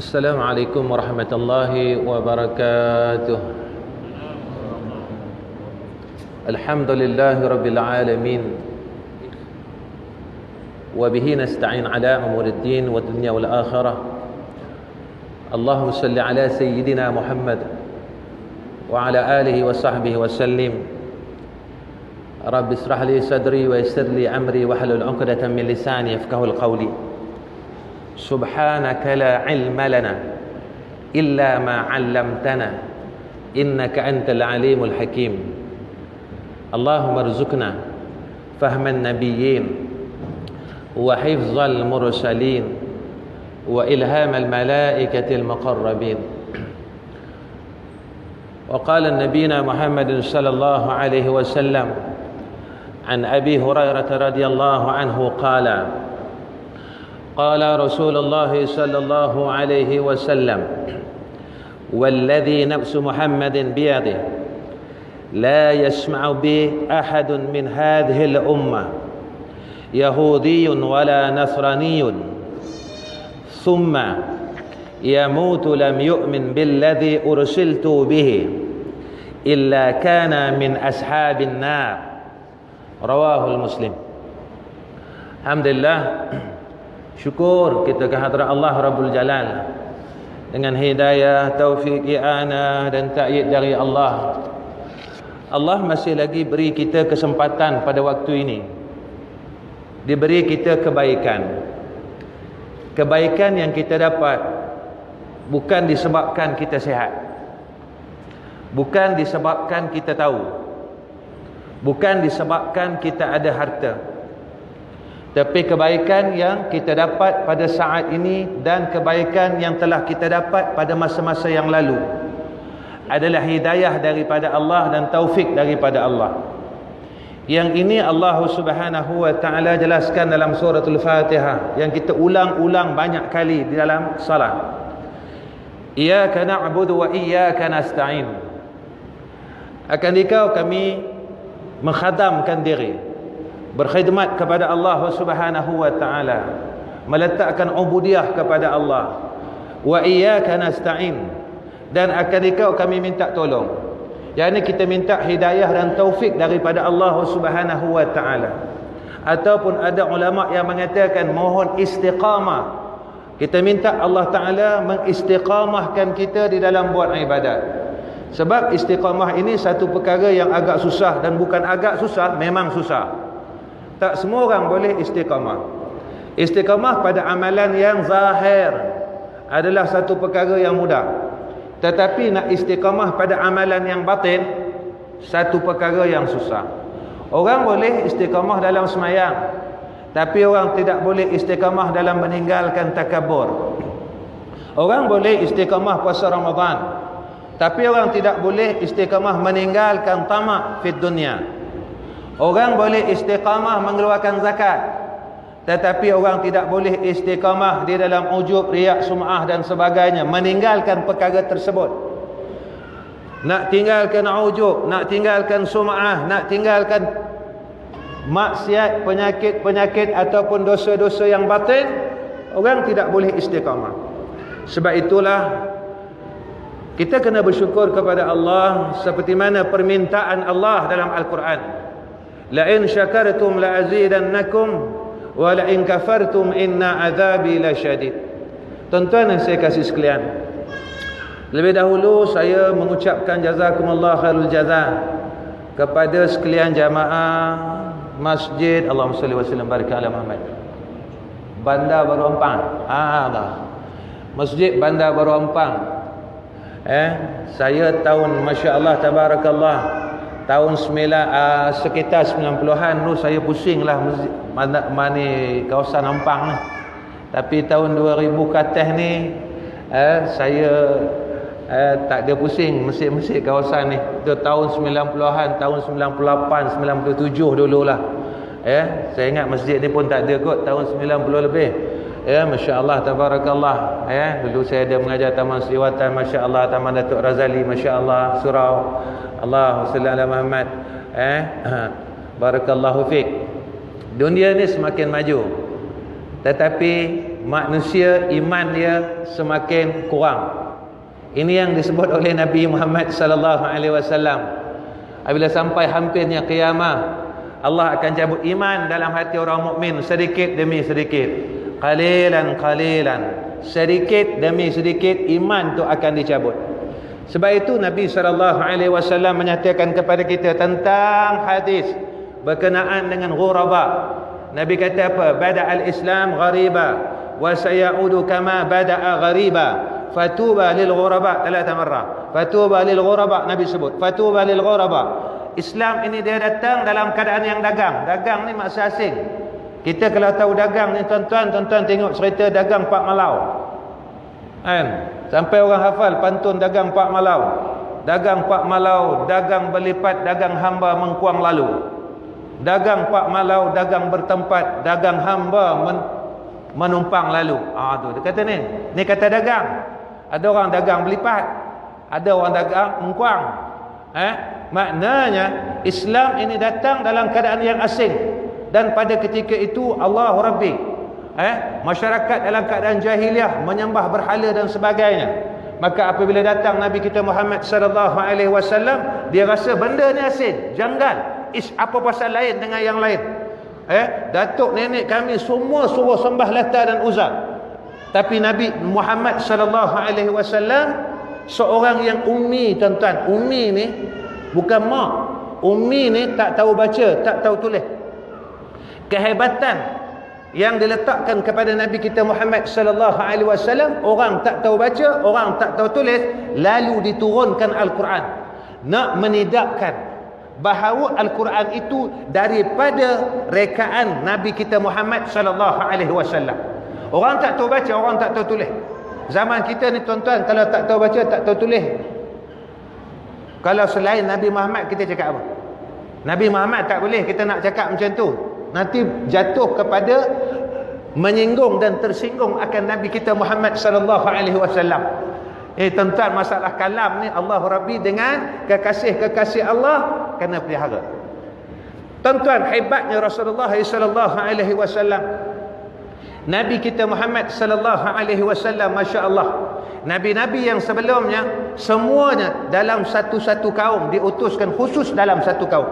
Assalamualaikum warahmatullahi wabarakatuh. Alhamdulillahi rabbil alamin. Wa bihi nasta'in ala umuriddin din wa dunya wal akhirah. Allahumma salli ala sayyidina Muhammad wa ala alihi wa sahbihi wa sallim. Rabbi israh li sadri wa yassir li amri wa hlul 'uqdatam min lisani yafqahu qawli. Subhanaka la ilma lana illa ma 'allamtana innaka antal alimul hakim. Allahumma arzuqna fahman nabiyyin wa hifzal mursalin wa ilhamal malaikatil muqarrabin. Wa qala nabiyuna Muhammadin sallallahu alaihi wasallam an Abi Hurairah radhiyallahu anhu qala قال رسول الله صلى الله عليه وسلم والذي نفس محمد بيده لا يسمع بي أحد من هذه الأمة يهودي ولا نصراني ثم يموت لم يؤمن بالذي أرسلت به إلا كان من أصحاب النار. رواه المسلم. الحمد لله. Syukur kita kehadrat Allah Rabbul Jalal dengan hidayah, taufik, i'anah dan ta'yid dari Allah. Allah masih lagi beri kita kesempatan pada waktu ini. Diberi kita kebaikan. Kebaikan yang kita dapat bukan disebabkan kita sihat. Bukan disebabkan kita tahu. Bukan disebabkan kita ada harta. Tapi kebaikan yang kita dapat pada saat ini dan kebaikan yang telah kita dapat pada masa-masa yang lalu adalah hidayah daripada Allah dan taufik daripada Allah. Yang ini Allah Subhanahu wa taala jelaskan dalam suratul Fatihah yang kita ulang-ulang banyak kali di dalam salat. Iyyaka na'budu wa iyyaka nasta'in. Akan dikau kami menghadamkan diri, berkhidmat kepada Allah Subhanahu wa taala, meletakkan ubudiyah kepada Allah. Wa iyyaka nasta'in, dan akan dikau kami minta tolong. Yang ini kita minta hidayah dan taufik daripada Allah Subhanahu wa taala. Ataupun ada ulama yang mengatakan mohon istiqamah. Kita minta Allah taala mengistiqamahkan kita di dalam buat ibadat. Sebab istiqamah ini satu perkara yang agak susah, dan bukan agak susah, memang susah. Tak semua orang boleh istiqamah. Istiqamah pada amalan yang zahir adalah satu perkara yang mudah. Tetapi nak istiqamah pada amalan yang batin, satu perkara yang susah. Orang boleh istiqamah dalam semayang, tapi orang tidak boleh istiqamah dalam meninggalkan takabur. Orang boleh istiqamah puasa Ramadan, tapi orang tidak boleh istiqamah meninggalkan tamak fid dunia. Orang boleh istiqamah mengeluarkan zakat, tetapi orang tidak boleh istiqamah di dalam ujub, riak, sum'ah dan sebagainya, meninggalkan perkara tersebut. Nak tinggalkan ujub, nak tinggalkan sum'ah, nak tinggalkan maksiat, penyakit-penyakit ataupun dosa-dosa yang batin, orang tidak boleh istiqamah. Sebab itulah kita kena bersyukur kepada Allah seperti mana permintaan Allah dalam Al-Quran. La in syakartum la azidannakum wa la in kafartum inna azabi lasyadid. Tuan-tuan yang saya kasih sekalian, lebih dahulu saya mengucapkan jazakumullah khairul jazaa kepada sekalian jamaah Masjid Allahumma salli wa sallim barik ala Muhammad Bandar Baru Ampang. Masjid Bandar Baru Ampang. Saya tahun masya-Allah tabarakallah tahun sekitar 90-an tu saya pusinglah mana kawasan Ampang ni. Tapi tahun 2000 ke atas ni saya tak ada pusing masjid-masjid kawasan ni. Itu tahun 90-an, tahun 98, 97 dululah. Saya ingat masjid ni pun tak ada kot tahun 90 lebih. Masya-Allah tabarakallah. Dulu saya ada mengajar Taman Sriwatan, masya-Allah, Taman Datuk Razali, masya-Allah, surau. Allahumma salli ala Muhammad. Barakallahu fiik. Dunia ni semakin maju, tetapi manusia iman dia semakin kurang. Ini yang disebut oleh Nabi Muhammad sallallahu alaihi wasallam. Apabila sampai hampirnya kiamat, Allah akan cabut iman dalam hati orang mukmin sedikit demi sedikit. Qalilan qalilan, sedikit demi sedikit iman tu akan dicabut. Sebab itu Nabi sallallahu alaihi wasallam menyatakan kepada kita tentang hadis berkenaan dengan ghuraba. Nabi kata apa? Bada'al Islam ghariba wa sayaudu kama bada'a ghariba. Fatuba lil ghuraba 3 marrah. Fatuba lil ghuraba, Nabi sebut. Fatuba lil ghuraba. Islam ini dia datang dalam keadaan yang dagang. Dagang ni maksud asing. Kita kalau tahu dagang ni tuan-tuan tengok cerita dagang Pak Malau. Kan? Sampai orang hafal pantun dagang Pak Malau. Dagang Pak Malau, dagang berlipat, dagang hamba mengkuang lalu. Dagang Pak Malau, dagang bertempat, dagang hamba menumpang lalu. Tu dia kata ni. Ni kata dagang. Ada orang dagang berlipat, ada orang dagang mengkuang. Maknanya Islam ini datang dalam keadaan yang asing, dan pada ketika itu Allah Rabbi, masyarakat dalam keadaan jahiliah menyembah berhala dan sebagainya. Maka apabila datang Nabi kita Muhammad sallallahu alaihi wasallam, dia rasa benda ni asing, janggal. Apa pasal lain dengan yang lain? Datuk nenek kami semua suruh sembah Lata dan Uzza. Tapi Nabi Muhammad sallallahu alaihi wasallam seorang yang ummi, tuan-tuan. Ummi ni bukan mak. Ummi ni tak tahu baca, tak tahu tulis. Kehebatan yang diletakkan kepada Nabi kita Muhammad sallallahu alaihi wasallam, orang tak tahu baca, orang tak tahu tulis, lalu diturunkan Al-Quran nak menidakkan bahawa Al-Quran itu daripada rekaan Nabi kita Muhammad sallallahu alaihi wasallam. Orang tak tahu baca, orang tak tahu tulis. Zaman kita ni tuan-tuan, kalau tak tahu baca, tak tahu tulis, kalau selain Nabi Muhammad kita cakap apa? Nabi Muhammad tak boleh kita nak cakap macam tu. Nanti jatuh kepada menyinggung dan tersinggung akan Nabi kita Muhammad sallallahu alaihi wasallam. Tuan-tuan, masalah kalam ni Allah Rabbi dengan kekasih-kekasih Allah kena pelihara. Tuan-tuan, hebatnya Rasulullah sallallahu alaihi wasallam. Nabi kita Muhammad sallallahu alaihi wasallam, masya-Allah, nabi-nabi yang sebelumnya semuanya dalam satu-satu kaum diutuskan khusus dalam satu kaum.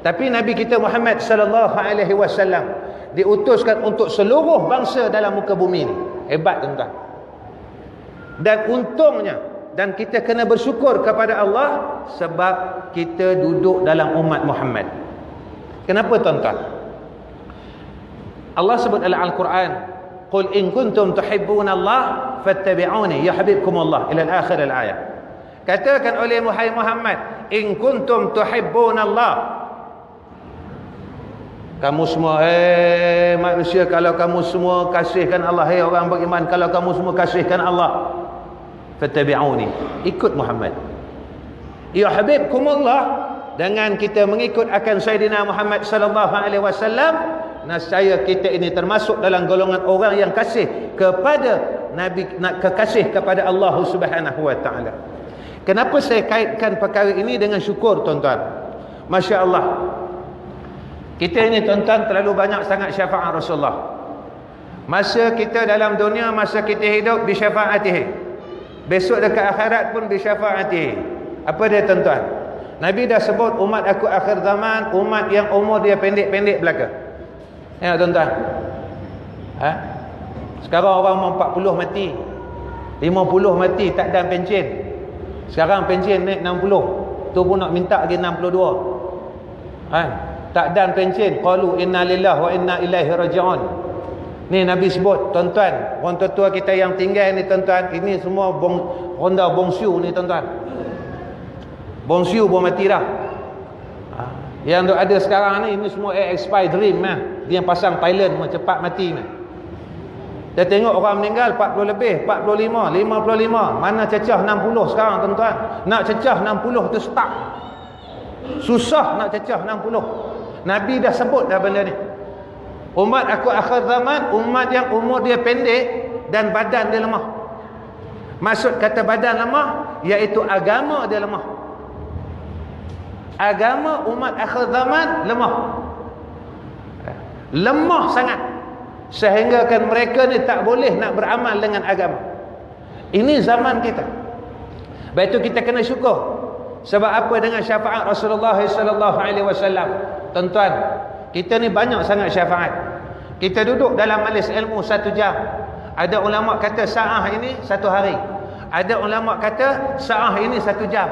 Tapi Nabi kita Muhammad sallallahu alaihi wasallam diutuskan untuk seluruh bangsa dalam muka bumi ini. Hebat, tuan-tuan. Dan untungnya, dan kita kena bersyukur kepada Allah sebab kita duduk dalam umat Muhammad. Kenapa, tuan-tuan? Allah sebut dalam Al-Quran, "Qul in kuntum tuhibbuna Allah fattabi'uni yuhibbukumullah" ila akhir al-ayat. Katakan oleh Muhammad, in kuntum tuhibbuna Allah. Kamu semua, manusia, kalau kamu semua kasihkan Allah, orang beriman, kalau kamu semua kasihkan Allah, fattabi'uni, ikut Muhammad. Yuhibbukumullah, dengan kita mengikut akan Sayyidina Muhammad sallallahu alaihi wasallam, nescaya kita ini termasuk dalam golongan orang yang kasih kepada Nabi, kekasih kepada Allah Subhanahu wa taala. Kenapa saya kaitkan perkara ini dengan syukur, tuan-tuan? Masya-Allah. Kita ini, tuan-tuan, terlalu banyak sangat syafaat Rasulullah. Masa kita dalam dunia, masa kita hidup, bisyafaatihi. Besok dekat akhirat pun bisyafaatihi. Apa dia, tuan-tuan? Nabi dah sebut umat aku akhir zaman, umat yang umur dia pendek-pendek belaka. Ya, tuan-tuan. Sekarang orang umur 40 mati, 50 mati, tak ada pencen. Sekarang pencen naik 60. Tu pun nak minta lagi 62. Tak ada pencen. Qalu inna lillahi wa inna ilaihi raji'un. Ni Nabi sebut, tuan-tuan. Orang tua-tua kita yang tinggal ni, tuan-tuan, ini semua ronda bongsiu ni, tuan-tuan. Bongsiu pun mati dah. Yang ada sekarang ni, ini semua expired dream lah. Dia pasang Thailand cepat mati ni. Dia tengok orang meninggal 40 lebih, 45, 55. Mana cecah 60 sekarang, tuan-tuan. Nak cecah 60 tu stuck. Susah nak cecah 60. Nabi dah sebut dah benda ni. Umat aku akhir zaman, umat yang umur dia pendek dan badan dia lemah. Maksud kata badan lemah, iaitu agama dia lemah. Agama umat akhir zaman lemah. Lemah sangat. sehingga kan mereka ni tak boleh nak beramal dengan agama. Ini zaman kita. Baik itu kita kena syukur. Sebab apa? Dengan syafaat Rasulullah sallallahu alaihi wasallam. Tuan-tuan, kita ni banyak sangat syafaat. Kita duduk dalam majlis ilmu 1 jam. Ada ulama kata saah ini 1 hari. Ada ulama kata saah ini 1 jam.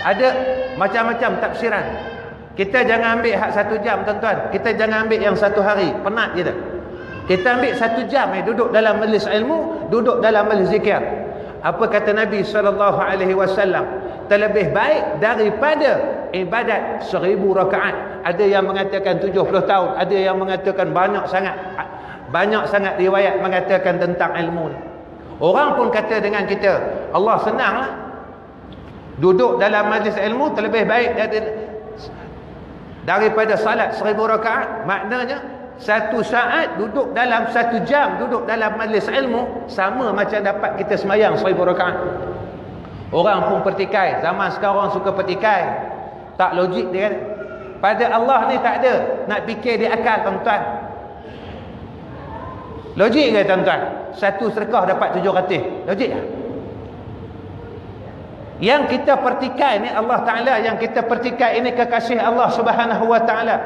Ada macam-macam tafsiran. Kita jangan ambil hak 1 jam, tuan-tuan. Kita jangan ambil yang 1 hari, penat kita. Kita ambil 1 jam duduk dalam majlis ilmu, duduk dalam majlis zikir. Apa kata Nabi sallallahu alaihi wasallam? Terlebih baik daripada ibadat 1000 rakaat. Ada yang mengatakan 70 tahun, ada yang mengatakan banyak sangat riwayat mengatakan tentang ilmu. Orang pun kata dengan kita, Allah senanglah. Duduk dalam majlis ilmu terlebih baik daripada salat 1000 rakaat. Maknanya 1 saat duduk dalam 1 jam duduk dalam majlis ilmu sama macam dapat kita semayang 1000 rakaat. Orang pun pertikai. Zaman sekarang suka pertikai. Tak logik dia kata. Pada Allah ni tak ada nak fikir di akal, tuan-tuan. Logik ke, tuan-tuan? 1 sedekah dapat 700. Logik tak? Yang kita pertikai ni Allah Ta'ala, yang kita pertikai ini kekasih Allah Subhanahu Wa Ta'ala.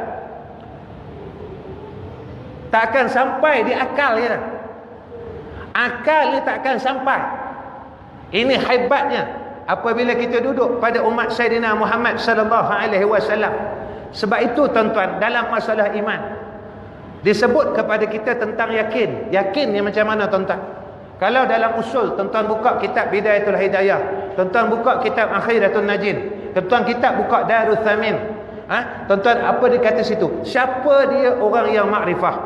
Takkan sampai di akal kita. Akal ni takkan sampai. Ini hebatnya apabila kita duduk pada umat Sayyidina Muhammad sallallahu alaihi wasallam. Sebab itu, tuan-tuan, dalam masalah iman disebut kepada kita tentang yakin. Yakin ni macam mana, tuan-tuan? Kalau dalam usul, tuan-tuan buka kitab Bidayatul Hidayah, tuan-tuan buka kitab Akhiratul Najin, tuan-tuan kitab buka Darul Thamin. Tuan-tuan, apa dia kata situ? Siapa dia orang yang makrifah?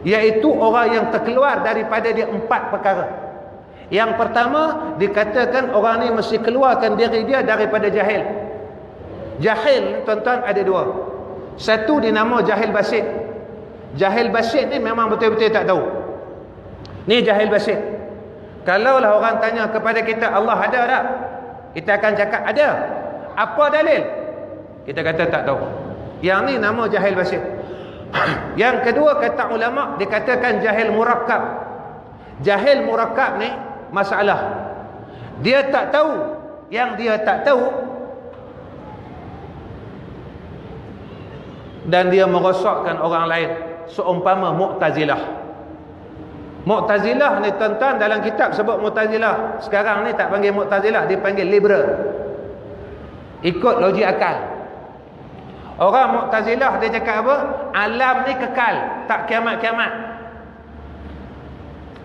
Iaitu orang yang terkeluar daripada dia 4 perkara. Yang pertama, dikatakan orang ni mesti keluarkan diri dia daripada jahil. Jahil, tuan-tuan, ada 2. Satu dinama jahil basit. Jahil basit ni memang betul-betul tak tahu. Ni jahil basit. Kalaulah orang tanya kepada kita, Allah ada tak? Kita akan cakap ada. Apa dalil? Kita kata tak tahu. Yang ni nama jahil basit. Yang kedua, kata ulama, dikatakan jahil murakkab. Jahil murakkab ni masalah. Dia tak tahu. Yang dia tak tahu dan dia merosakkan orang lain. Seumpama Mu'tazilah. Mu'tazilah ni, tuan-tuan, dalam kitab sebut Mu'tazilah. Sekarang ni tak panggil Mu'tazilah, dia panggil liberal. Ikut logik akal. Orang Mu'tazilah dia cakap apa? Alam ni kekal, tak kiamat-kiamat.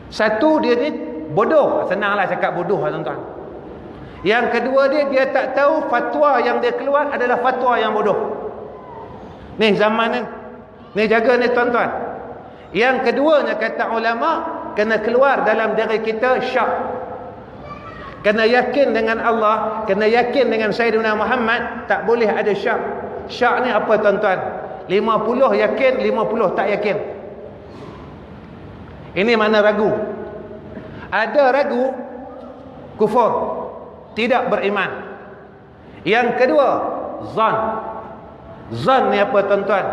Satu, dia ni bodoh. Senanglah cakap bodoh lah, tuan-tuan. Yang kedua, dia tak tahu fatwa yang dia keluar adalah fatwa yang bodoh. Ni zaman ni. Ni jaga ni, tuan-tuan. Yang keduanya, kata ulama, kena keluar dalam diri kita syak. Kena yakin dengan Allah, kena yakin dengan Sayyidina Muhammad, tak boleh ada syak. Syak ni apa, tuan-tuan? 50 yakin, 50 tak yakin. Ini mana ragu. Ada ragu, kufur, tidak beriman. Yang kedua, zan. Zan ni apa, tuan-tuan?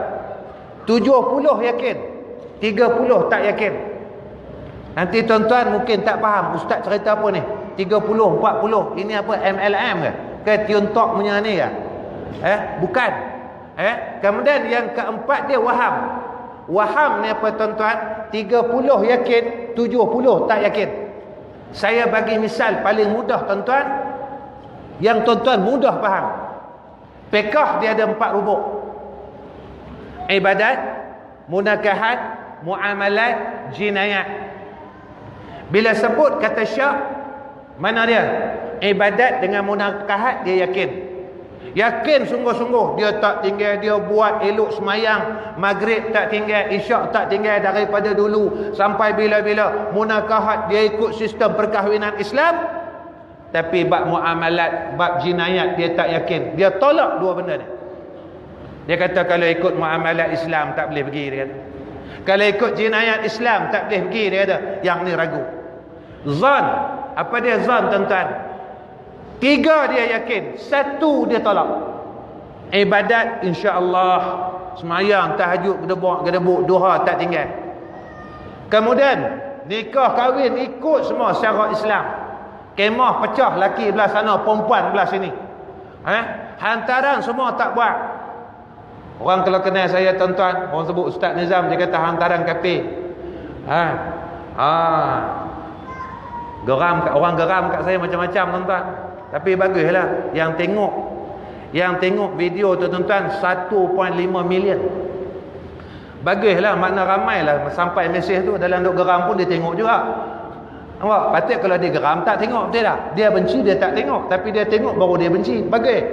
70 yakin, 30 tak yakin. Nanti tuan-tuan mungkin tak faham, ustaz cerita apa ni? 30, 40, ini apa, MLM ke? Ke Tiontok punya ni ke? Bukan. Kemudian yang keempat, dia waham. Waham ni apa, tuan-tuan? 30 yakin, 70 tak yakin. Saya bagi misal paling mudah, tuan-tuan, yang tuan-tuan mudah faham. Fiqh dia ada 4 rubuk. Ibadat, munakahat, muamalat, jinayat. Bila sebut kata syak, mana dia? Ibadat dengan munakahat dia yakin. Yakin sungguh-sungguh, dia tak tinggal, dia buat elok semayang, maghrib tak tinggal, isyak tak tinggal daripada dulu sampai bila-bila. Munakahat, dia ikut sistem perkahwinan Islam, tapi bab muamalat, bab jinayat dia tak yakin. Dia tolak 2 benda ni. Dia kata kalau ikut muamalat Islam tak boleh pergi, dia kata. Kalau ikut jinayat Islam tak boleh pergi, dia kata. Yang ni ragu. Zan, apa dia zan, tuan-tuan? 3 dia yakin, 1 dia tolak. Ibadat insya-Allah, semayang, tahajud, gedebuk, duha tak tinggal. Kemudian nikah kahwin ikut semua secara Islam. Kemah pecah, laki belah sana, perempuan belah sini. Hantaran semua tak buat. Orang kalau kenal saya tuan-tuan, orang sebut Ustaz Nizam, dia kata hantaran kafir. Orang geram kat saya macam-macam tuan-tuan. Tapi baguslah yang tengok video tu tuan-tuan 1.5 million. Baguslah, makna ramailah sampai mesej tu. Dalam duk geram pun dia tengok juga. Nampak? Patut kalau dia geram tak tengok, betul tak? Dia benci dia tak tengok, tapi dia tengok baru dia benci. Bagus.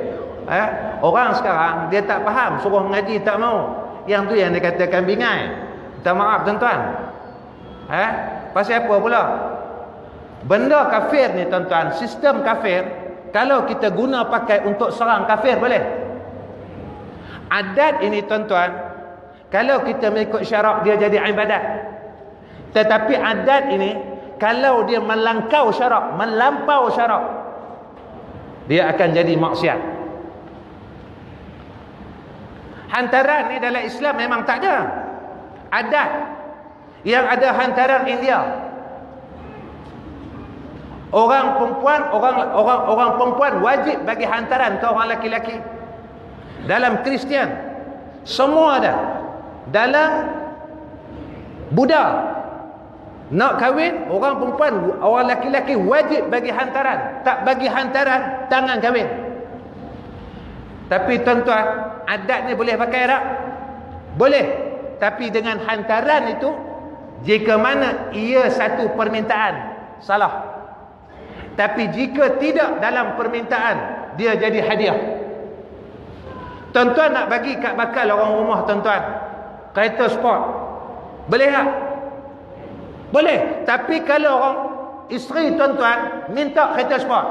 Orang sekarang dia tak faham, suruh mengaji tak mau. Yang tu yang dia katakan bingai. Minta maaf tuan-tuan. Pasal apa pula? Benda kafir ni tuan-tuan, sistem kafir, kalau kita guna pakai untuk serang kafir boleh. Adat ini tuan-tuan, kalau kita mengikut syarak dia jadi ibadat. Tetapi adat ini kalau dia melampau syarak, dia akan jadi maksiat. Hantaran ni dalam Islam memang tak ada. Adat yang ada hantaran India. Orang perempuan wajib bagi hantaran ke orang lelaki-lelaki. Dalam Kristian semua ada. Dalam Buddha nak kahwin, orang perempuan, orang lelaki-lelaki wajib bagi hantaran. Tak bagi hantaran, tangan kahwin. Tapi tuan-tuan, adat ni boleh pakai tak? Boleh. Tapi dengan hantaran itu, jika mana ia satu permintaan, salah. Tapi jika tidak dalam permintaan, dia jadi hadiah. Tuan-tuan nak bagi kat bakal orang rumah tuan-tuan kereta sport, boleh tak? Boleh. Tapi kalau orang isteri tuan-tuan minta kereta sport,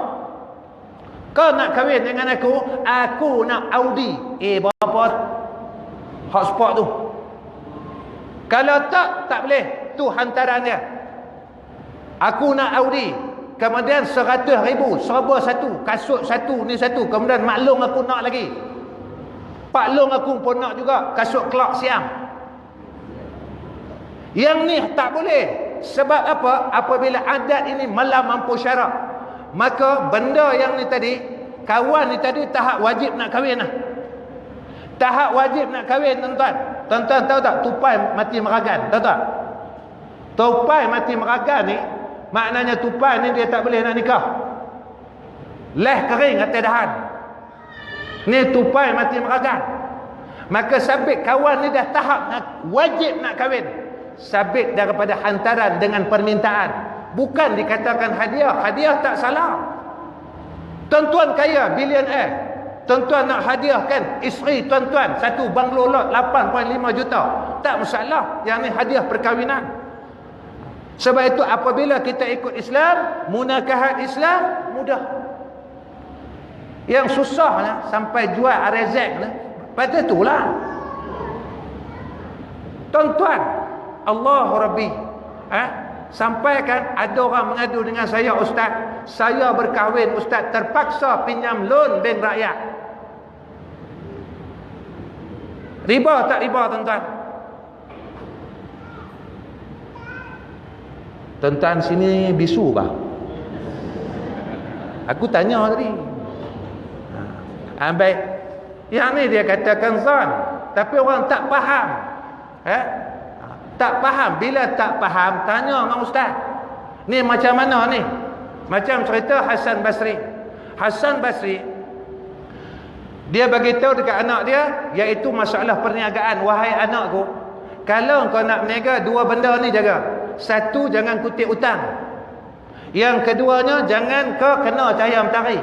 kau nak kahwin dengan aku nak Audi. Berapa hot sport tu? Kalau tak boleh. Tu hantaran dia. Aku nak Audi. Kemudian 100,000 serba satu, kasut satu, ni satu. Kemudian maklum aku nak lagi. Pak Long aku pun nak juga kasut Clark Siam. Yang ni tak boleh. Sebab apa? Apabila adat ini melampau syarak, maka benda yang ni tadi, kawan ni tadi tahap wajib nak kahwin lah. Tahap wajib nak kahwin tuan-tuan. Tuan-tuan tahu tak tupai mati meragan? Tahu tak? Tupai mati meragan ni maknanya tupai ni dia tak boleh nak nikah. Leh kering atas dahan. Ni tupai mati meragan. Maka sabit kawan ni dah tahap wajib nak kahwin. Sabit daripada hantaran dengan permintaan. Bukan dikatakan hadiah. Hadiah tak salah. Tuan-tuan kaya, billionaire, tuan-tuan nak hadiahkan isteri tuan-tuan satu banglo lot 8.5 juta, tak masalah. Yang ni hadiah perkahwinan. Sebab itu apabila kita ikut Islam, munakahat Islam mudah. Yang susah lah sampai jual arezek lah, pada itulah tuan-tuan. Allah Rabbi, sampaikan ada orang mengadu dengan saya, Ustaz, saya berkahwin, Ustaz, terpaksa pinjam loan bank rakyat. Riba tak riba tuan-tuan? Tuan-tuan sini bisu bah. Aku tanya tadi. Baik. Yang ni dia katakan zon, tapi orang tak faham. Tak faham. Bila tak faham, tanya dengan ustaz. Ni macam mana ni? Macam cerita Hasan Basri. Hasan Basri, dia bagi tahu dekat anak dia, iaitu masalah perniagaan. Wahai anakku, kalau kau nak berniaga, dua benda ni jaga. Satu, jangan kutip hutang. Yang keduanya, jangan kau kena cahaya mentari.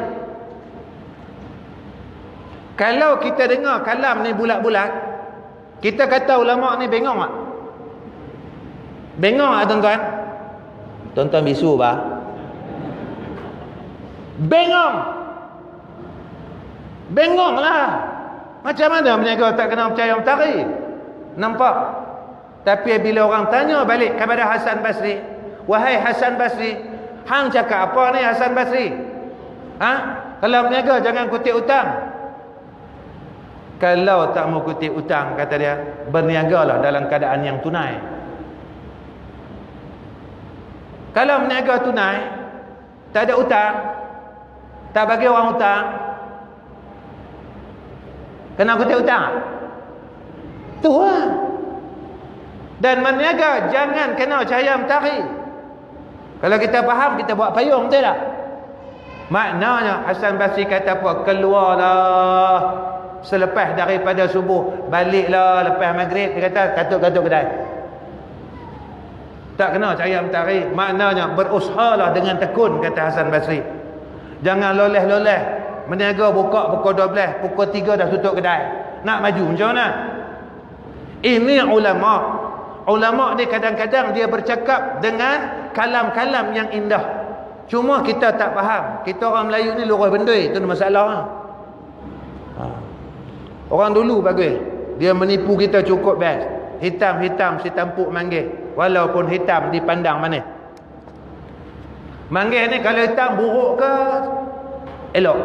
Kalau kita dengar kalam ni bulat-bulat, kita kata ulama ni bengong tak? Bengong tak tuan-tuan? Tuan-tuan bisu bah? Bengong. Bengong lah. Macam mana berniaga tak kena percaya mentari? Nampak? Tapi bila orang tanya balik kepada Hasan Basri, wahai Hasan Basri, hang cakap apa ni Hasan Basri? Kalau berniaga jangan kutip hutang. Kalau tak mau kutip hutang, kata dia, berniagalah dalam keadaan yang tunai. Kalau meniaga tunai, tak ada hutang, tak bagi orang hutang, kena kutip hutang. Tu lah. Dan meniaga jangan kena cahaya matahari. Kalau kita faham, kita buat payung, betul tak? Maknanya Hasan Basri kata apa? Keluarlah selepas daripada subuh, baliklah lepas maghrib. Dia kata katuk-katuk kedai. Tak kena cahaya matahari. Maknanya berusahalah dengan tekun, kata Hasan Basri. Jangan loleh-loleh. Meniaga buka pukul 12, pukul 3 dah tutup kedai. Nak maju macam mana? Ini ulama. Ulama ni kadang-kadang dia bercakap dengan kalam-kalam yang indah. Cuma kita tak faham. Kita orang Melayu ni lurus bendui. Itu masalah. Orang dulu bagus. Dia menipu kita cukup best. Hitam-hitam si tampuk manggih. Walaupun hitam dipandang manis. Manggih ni kalau hitam buruk ke elok?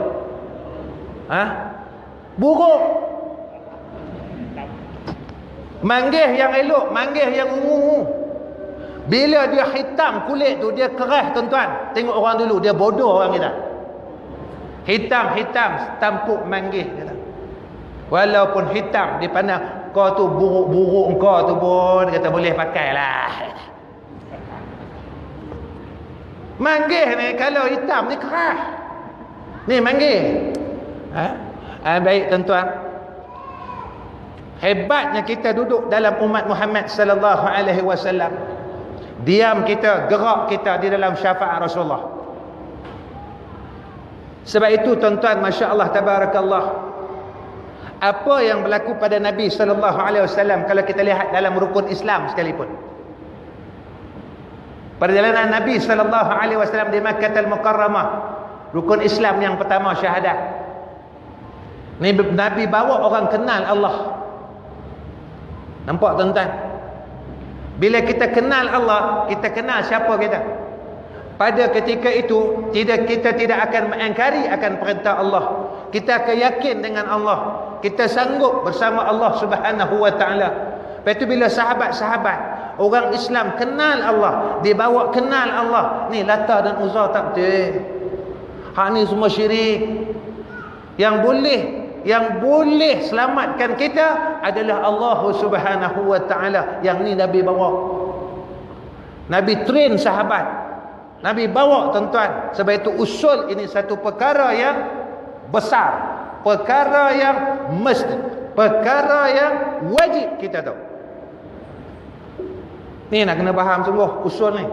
Buruk. Manggih yang elok, manggih yang ungu. Bila dia hitam kulit tu, dia keras tuan-tuan. Tengok orang dulu, dia bodoh orang kita. Hitam-hitam tampuk manggih. Walaupun hitam dipandang, kau tu buruk-buruk kau tu pun, kata boleh pakai lah. Manggih ni kalau hitam ni keras. Ni manggih. Baik tuan-tuan. Hebatnya kita duduk dalam umat Muhammad sallallahu alaihi wasallam. Diam kita, gerak kita di dalam syafaat Rasulullah. Sebab itu tuan-tuan, masya-Allah tabarakallah. Apa yang berlaku pada Nabi sallallahu alaihi wasallam kalau kita lihat dalam rukun Islam sekalipun. Perjalanan Nabi sallallahu alaihi wasallam di Makkah Al-Mukarramah, rukun Islam yang pertama syahadat. Nabi bawa orang kenal Allah. Nampak tuan-tuan? Bila kita kenal Allah, kita kenal siapa kita. Pada ketika itu, kita tidak akan mengingkari akan perintah Allah. Kita akan yakin dengan Allah. Kita sanggup bersama Allah Subhanahu wa taala. Lepas itu bila sahabat-sahabat, orang Islam kenal Allah, dibawa kenal Allah. Ni Lata dan Uzza tak betul. Hak ni semua syirik. Yang boleh selamatkan kita adalah Allah Subhanahu wa taala. Yang ni Nabi bawa. Nabi train sahabat. Nabi bawa tuan-tuan. Sebab itu usul ini satu perkara yang besar, perkara yang mesti, perkara yang wajib kita tahu. Ni nak kena faham sungguh usul ni.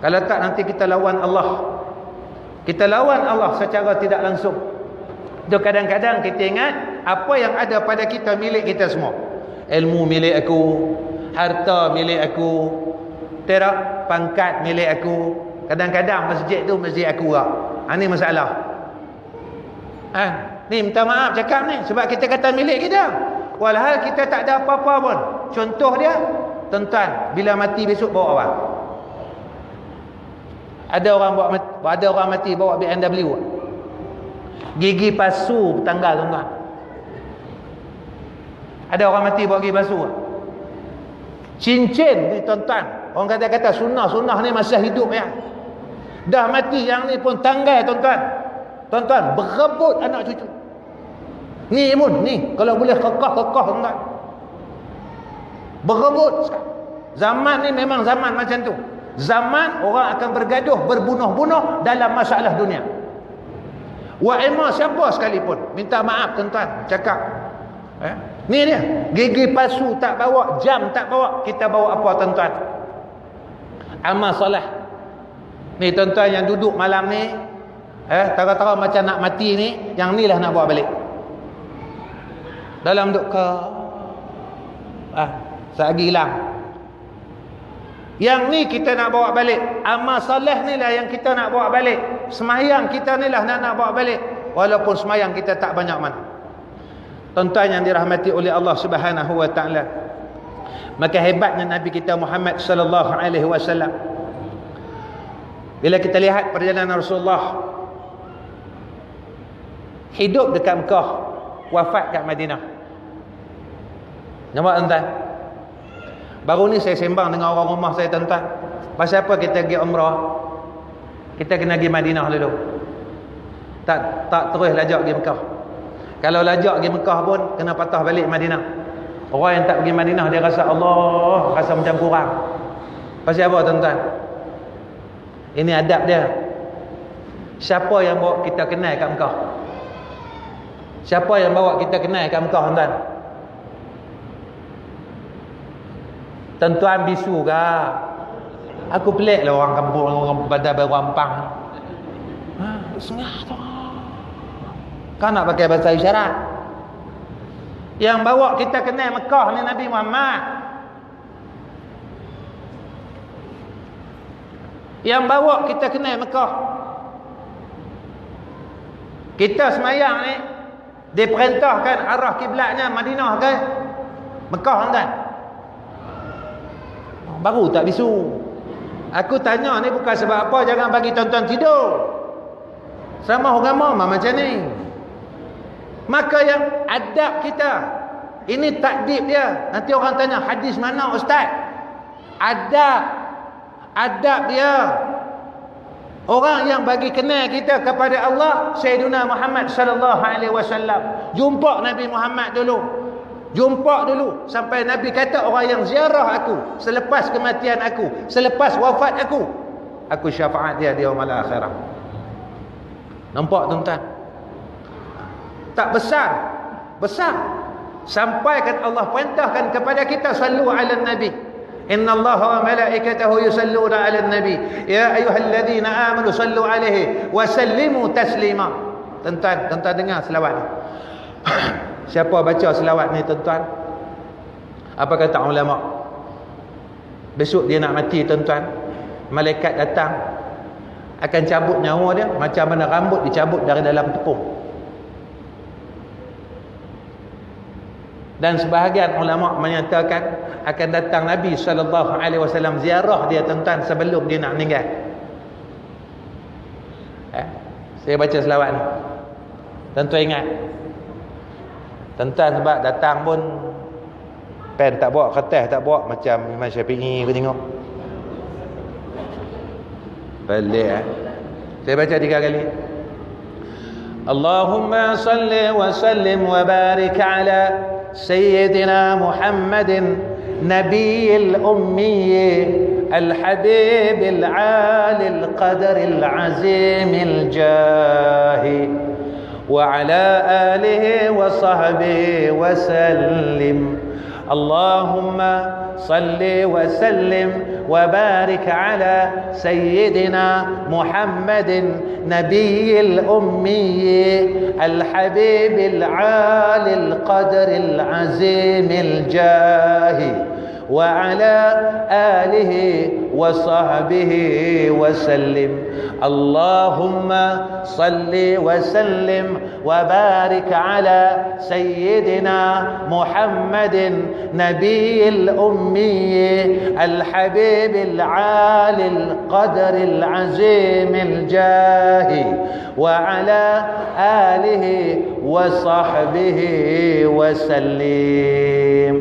Kalau tak nanti kita lawan Allah. Kita lawan Allah secara tidak langsung. Itu kadang-kadang kita ingat apa yang ada pada kita milik kita semua. Ilmu milik aku, harta milik aku, terak pangkat milik aku. Kadang-kadang masjid tu masjid aku lah. Ini masalah. Ni minta maaf cakap ni sebab kita kata milik kita. Walhal kita tak ada apa-apa pun. Contoh dia, tuan-tuan, bila mati besok bawa apa? Ada orang mati bawa BMW. Gigi palsu tanggal tuan-tuan. Ada orang mati bawa gigi palsu. Cincin ni tuan-tuan, orang kata-kata sunnah ni masih hidup ya. Dah mati yang ni pun tanggal tuan-tuan. Tuan-tuan berebut anak cucu. Ni imun ni kalau boleh kekah tuan-tuan. Berebut. Zaman ni memang zaman macam tu. Zaman orang akan bergaduh, berbunuh-bunuh dalam masalah dunia. Wa'imah siapa sekalipun minta maaf tuan-tuan, cakap ni dia, gigi palsu tak bawa, jam tak bawa, kita bawa apa tuan-tuan? Amal solah. Ni tuan-tuan yang duduk malam ni tara-tara macam nak mati ni, yang ni lah nak bawa balik dalam duk ke sehari hilang. Yang ni kita nak bawa balik. Amal soleh ni lah yang kita nak bawa balik. Semayang kita ni lah nak bawa balik. Walaupun semayang kita tak banyak mana. Tuan-tuan yang dirahmati oleh Allah Subhanahu wa taala. Maka hebatnya Nabi kita Muhammad sallallahu alaihi wasallam. Bila kita lihat perjalanan Rasulullah hidup dekat Mekah, wafat kat Madinah. Nampak tuan-tuan? Baru ni saya sembang dengan orang rumah saya tuan-tuan. Pasal apa kita pergi umrah? Kita kena pergi Madinah dulu. Tak terus lajak pergi Mekah. Kalau lajak pergi Mekah pun kena patah balik Madinah. Orang yang tak pergi Madinah dia rasa Allah, rasa macam kurang. Pasal apa tuan-tuan? Ini adab dia. Siapa yang bawa kita kenal kat Mekah? Siapa yang bawa kita kenal kat Mekah tuan-tuan? Tuan-tuan bisu ke? Aku pelik lah orang kampung, orang Bandar Baru Ampang. Sengah tu. Kan nak pakai bahasa isyarat. Yang bawa kita kenal Mekah ni Nabi Muhammad. Yang bawa kita kenal Mekah. Kita semayang ni diperintahkan arah kiblatnya Madinah ke Mekah tuan. Baru tak bisu. Aku tanya ni bukan sebab apa, jangan bagi tuan-tuan tidur. Sama agama macam ni. Maka yang adab kita, ini takdib dia. Nanti orang tanya, hadis mana ustaz? Adab dia. Orang yang bagi kenal kita kepada Allah, Sayyidina Muhammad sallallahu alaihi wasallam. Jumpa Nabi Muhammad dulu. Jumpa dulu sampai Nabi kata, orang yang ziarah aku selepas kematian aku, selepas wafat aku syafaat dia di yaumul akhirah. Nampak tuan-tuan? Tak besar. Sampaikan Allah perintahkan kepada kita, sallu ala nabi. Innallaha wa malaikatahu yusalluna ala nabi. Ya ayyuhalladzina amanu sallu alaihi wa sallimu taslima. Tuan-tuan dengar selawat ni. Siapa baca selawat ni tuan-tuan? Apa kata ulama? Besok dia nak mati tuan-tuan, malaikat datang akan cabut nyawa dia macam mana rambut dicabut dari dalam tepung. Dan sebahagian ulama menyatakan akan datang Nabi SAW ziarah dia tuan-tuan sebelum dia nak meninggal. Saya baca selawat ni. Tuan-tuan ingat. Tuan-tuan sebab datang pun pen tak bawa, kertas tak bawa, macam Imam Syafi'i aku tengok. Pelik Saya baca 3 kali. Allahumma salli wa sallim wa barik ala Sayyidina Muhammadin Nabiyil Ummi Al-Habib Al-Ali Al-Qadar Al-Azim Al-Jahi وعلى آله وصحبه وسلم اللهم صل وسلم وبارك على سيدنا محمد نبي الأمي الحبيب العالي القدر العظيم الجاه وعلى آله وصحبه وسلم اللهم صل وسلم وبارك على سيدنا محمد نبي الأمي الحبيب العالي القدر العظيم الجاه وعلى آله وصحبه وسلم.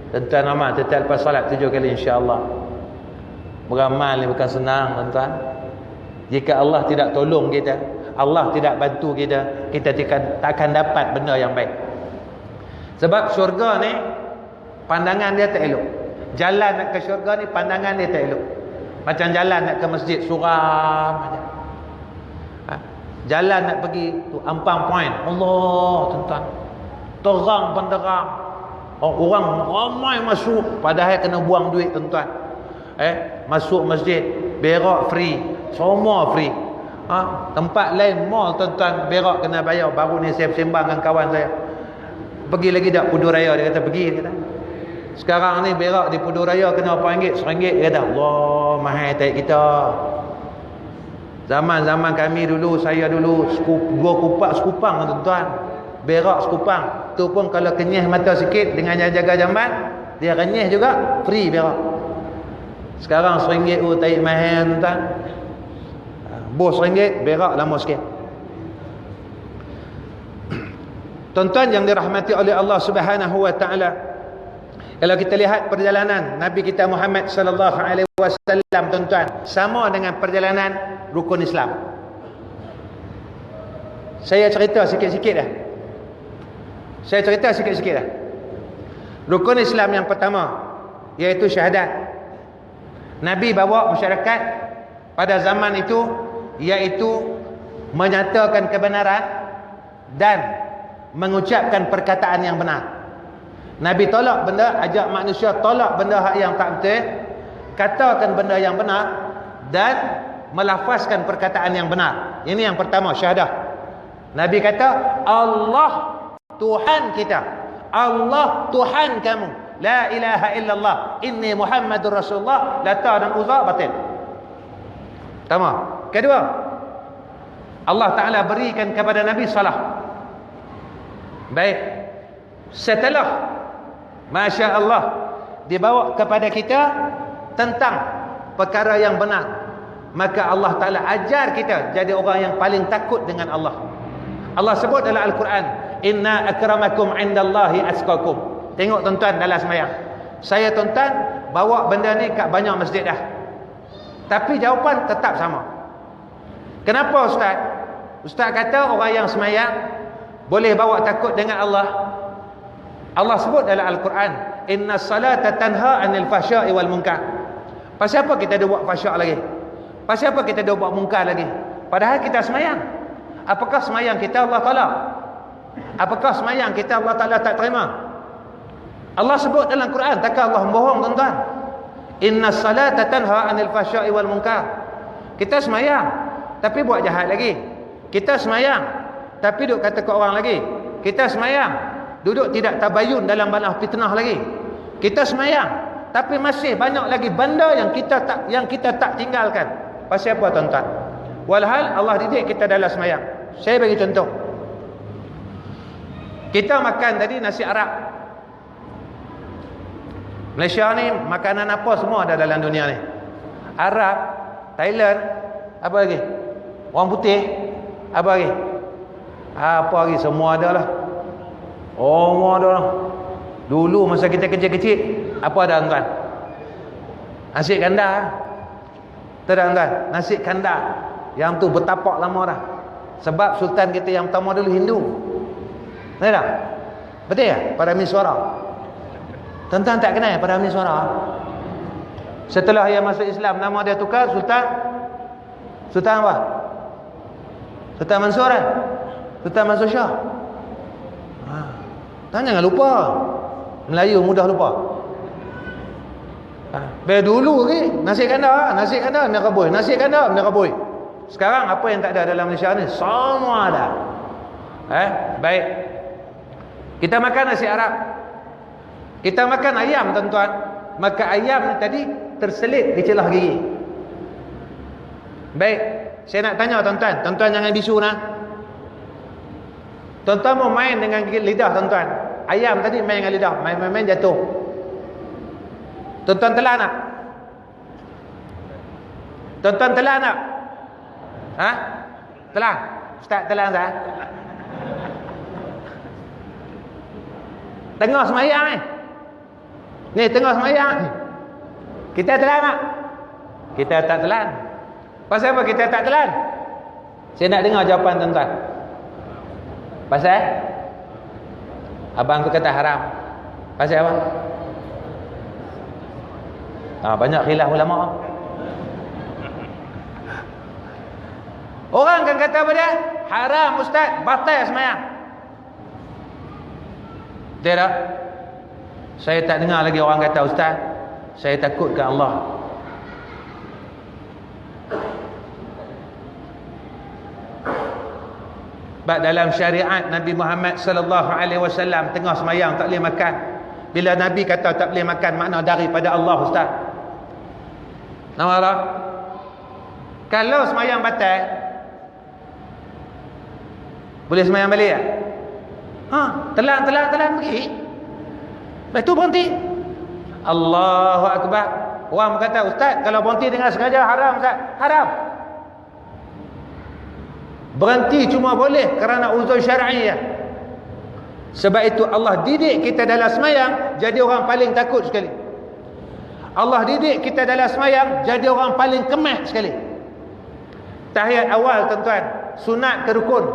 Tuan-tuan amal tetap lepas salat 7 kali insya-Allah. Beramal ni bukan senang tuan-tuan. Jika Allah tidak tolong kita, Allah tidak bantu kita, kita takkan dapat benda yang baik. Sebab syurga ni pandangan dia tak elok. Jalan nak ke syurga ni pandangan dia tak elok. Macam jalan nak ke masjid suram aja. Jalan nak pergi tu Ampang Point. Allah tuan-tuan. Terang benderang. Orang ramai masuk padahal kena buang duit tuan-tuan. Masuk masjid berak free, semua free. Tempat lain mall tuan-tuan berak kena bayar. Baru ni saya bersembang dengan kawan saya. Pergi lagi tak Pudu Raya, dia kata pergi, dia kata. Sekarang ni berak di Pudu Raya kena RM4, RM1, dia kata Allah mahal tak kita. Zaman-zaman kami dulu, saya dulu 2 kupak sekupang tuan-tuan. Berak sekupang. Tu pun kalau kenyih mata sikit dengan jaga jamban, dia kenyih juga, free berak. Sekarang RM1 tarik mahal tuan. Bos RM1, berak lama sikit. Tuan-tuan yang dirahmati oleh Allah Subhanahu wa taala, Kalau kita lihat perjalanan Nabi kita Muhammad sallallahu alaihi wasallam, tuan-tuan, sama dengan perjalanan rukun Islam. Saya cerita sikit-sikit dah. Rukun Islam yang pertama iaitu syahadat. Nabi bawa masyarakat pada zaman itu iaitu menyatakan kebenaran dan mengucapkan perkataan yang benar. Nabi tolak benda, ajak manusia tolak benda yang tak betul, katakan benda yang benar dan melafazkan perkataan yang benar. Ini yang pertama, syahadah. Nabi kata, Allah Tuhan kita, Allah Tuhan kamu, la ilaha illallah, inni Muhammadur Rasulullah, Lata dan Uzza batil. Pertama. Kedua, Allah Ta'ala berikan kepada Nabi salah. Baik, setelah Masya Allah dibawa kepada kita tentang perkara yang benar, maka Allah Ta'ala ajar kita jadi orang yang paling takut dengan Allah. Allah sebut dalam Al-Quran, inna akramakum indallahi atqakum. Tengok tuan-tuan dalam semayang, saya tuan-tuan bawa benda ni kat banyak masjid dah, tapi jawapan tetap sama. Kenapa Ustaz? Ustaz kata orang yang semayang boleh bawa takut dengan Allah. Allah sebut dalam Al-Quran, inna salata tanha anil fahsya'i wal munkar. Pasal apa kita dah buat fahsyak lagi? Pasal apa kita dah buat munkar lagi? Padahal kita semayang. Apakah semayang kita Allah tolak? Apakah semayang kita Allah Ta'ala tak terima? Allah sebut dalam Quran, takkan Allah bohong tuan-tuan. Inna salata tanha anil fahsya'i wal munkar. Kita semayang tapi buat jahat lagi. Kita semayang tapi duduk kata ke orang lagi. Kita semayang duduk tidak tabayun dalam balah fitnah lagi. Kita semayang tapi masih banyak lagi benda yang kita tak tinggalkan. Pasal apa tuan-tuan? Walhal Allah didik kita dalam semayang. Saya bagi contoh. Kita makan tadi nasi Arab. Malaysia ni makanan apa semua ada dalam dunia ni. Arab, Thailand, apa lagi? Orang putih, apa lagi? Apa lagi? Semua ada lah. Oh, semua ada lah. Dulu masa kita kecil-kecil, apa ada tuan? Nasi kandar. Tak ada tuan? Nasi kandar. Yang tu bertapak lama dah. Sebab sultan kita yang pertama dulu Hindu. Tak ada? Betul ya? Pada Miswara. Tuan-tuan tak kenal pada Miswara? Setelah ia masuk Islam, nama dia tukar Sultan. Sultan apa? Sultan Mansur kan? Sultan Mansur Shah. Jangan lupa. Melayu mudah lupa. Biar dulu ke nasi kandar Meraboy, nasi kandar Meraboy. Sekarang apa yang tak ada dalam Malaysia ni? Semua ada. Baik. Kita makan nasi Arab. Kita makan ayam tuan-tuan. Maka ayam ni tadi terselit di celah gigi. Baik. Saya nak tanya tuan-tuan. Tuan-tuan jangan bisu nah. Tuan-tuan mau main dengan lidah tuan-tuan. Ayam tadi main dengan lidah. Main jatuh. Tuan-tuan telan tak? Tuan-tuan telan tak? Telan? Ustaz telan tak? Tengah semayang ni. Ni tengah semayang. Kita telan tak? Kita tak telan. Pasal apa kita tak telan? Saya nak dengar jawapan tuan-tuan. Pasal? Abang tu kata haram. Pasal apa? Banyak khilaf ulama. Orang kan kata apa dia? Haram ustaz, batal semayang. Tidak. Saya tak dengar lagi orang kata ustaz, saya takut ke Allah. Sebab dalam syariat Nabi Muhammad sallallahu alaihi wasallam tengah semayang tak boleh makan. Bila Nabi kata tak boleh makan, makna daripada Allah ustaz. Nampak? Kalau semayang batal, boleh semayang balik tak? Telan pergi. Lepas tu berhenti. Allahu Akbar. Orang berkata, ustaz, kalau berhenti dengan sengaja haram ustaz. Haram. Berhenti cuma boleh kerana uzur syar'i. Sebab itu Allah didik kita dalam semayang jadi orang paling takut sekali. Allah didik kita dalam semayang jadi orang paling kemas sekali. Tahiyat awal tuan-tuan, sunat ke rukun?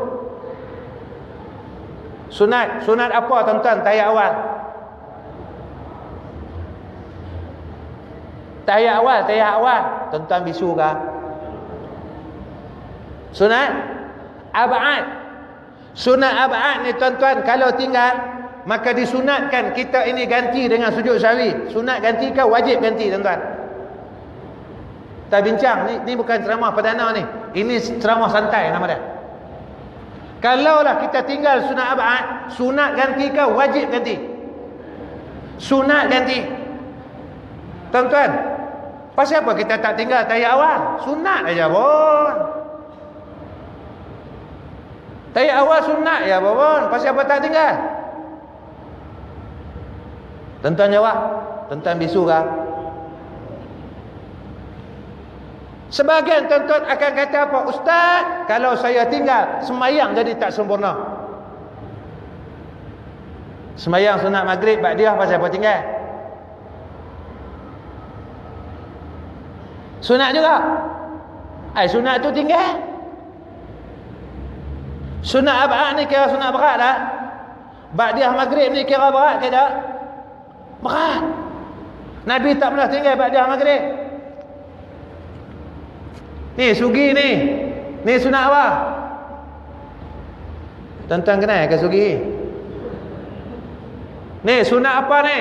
Sunat apa tuan-tuan tahiyat awal? Tahiyat awal tuan-tuan bisu ke? Sunat ab'ad. Sunat ab'ad ni tuan-tuan kalau tinggal maka disunatkan kita ini ganti dengan sujud sahwi. Sunat ganti ke wajib ganti tuan-tuan? Kita bincang ni bukan ceramah perdana ni. Ini ceramah santai nama dia. Kalaulah kita tinggal sunat ab'ad, sunat ganti ke wajib ganti? Sunat ganti. Tuan-tuan, pasal apa kita tak tinggal tahiyat awal? Sunat aja pun. Tahiyat awal sunat ya pun. Pasal apa tak tinggal? Tuan-tuan jawab. Tuan-tuan bisu ke? Sebagian tuan-tuan akan kata apa? Ustaz, kalau saya tinggal semayang jadi tak sempurna. Semayang sunat maghrib ba'diyah pasal apa tinggal? Sunat juga. Sunat tu tinggal. Sunat ab'ad ni kira sunat berat tak? Ba'diyah maghrib ni kira berat ke tak? Berat. Nabi tak pernah tinggal ba'diyah maghrib. Ni sugi ni. Ni sunat apa? Tuan-tuan kenal ke sugi? Ni sunat apa ni?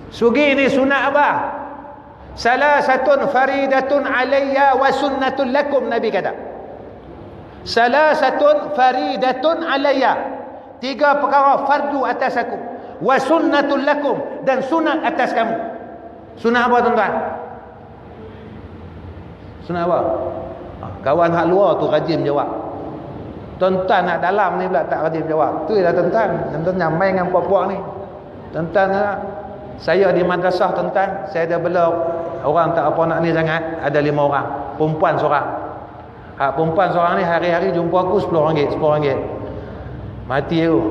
Sugi ni sunat apa? Salasatun faridatun alayya wa sunnatun lakum, Nabi kata. Salasatun faridatun alayya. 3 perkara fardu atas aku. Wa sunnatun lakum, dan sunat atas kamu. Sunat apa tuan-tuan? Sunat apa? Kawan hak luar tu rajin jawab. Tuan-tuan nak dalam ni pula tak rajin jawab. Tu lah tuan-tuan. Tuan-tuan nyamai dengan puak-puak ni. Tuan-tuan saya di madrasah tuan-tuan, saya ada bela orang tak apa nak ni sangat, ada 5 orang, perempuan seorang. Hak perempuan seorang ni hari-hari jumpa aku RM10, mati aku.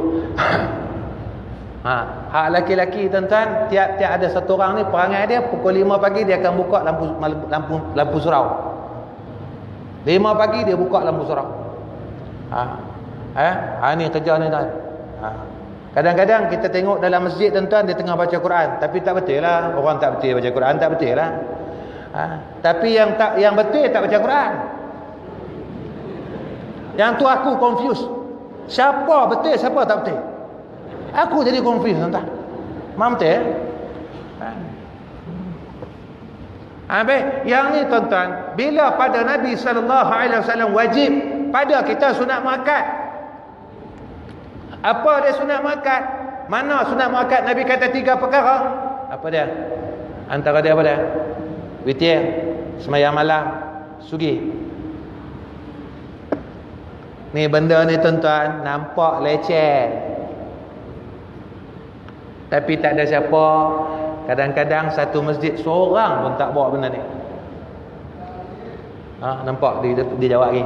Hak laki-laki tuan-tuan, tiap-tiap ada satu orang ni perangai dia pukul 5 pagi dia akan buka lampu surau. 5 pagi dia buka lampu surau. Ni kerja ni tuan. Kadang-kadang kita tengok dalam masjid tuan-tuan dia tengah baca Quran, tapi tak betul lah. Orang tak betul baca Quran, tak betul lah. Tapi yang betul tak baca Quran. Yang tu aku confuse. Siapa betul, siapa tak betul? Aku jadi confuse tuan-tuan. Faham betul? Baik, yang ni tuan-tuan, bila pada Nabi SAW wajib, pada kita sunat muakkad. Apa dia sunat muakkad? Mana sunat muakkad? Nabi kata 3 perkara. Apa dia? Antara dia apa dia? Witir, sembahyang malam, sugi. Ni benda ni tuan-tuan nampak leceh. Tapi tak ada siapa. Kadang-kadang satu masjid seorang pun tak bawa benda ni. Nampak dia jawab lagi.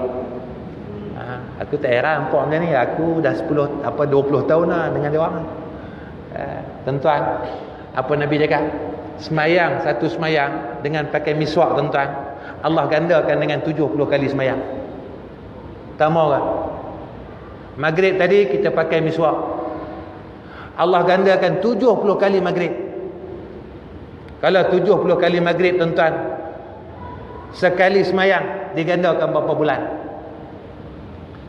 Aku tak heran nampak macam ni. Aku dah 20 tahun lah dengan dia orang. Tuan-tuan, apa Nabi cakap? Satu semayang dengan pakai miswak tuan-tuan, Allah gandakan dengan 70 kali semayang. Tak mau kan? Maghrib tadi kita pakai miswak, Allah gandakan 70 kali maghrib. Kalau 70 kali maghrib tuan-tuan, sekali semayang digandakan berapa bulan?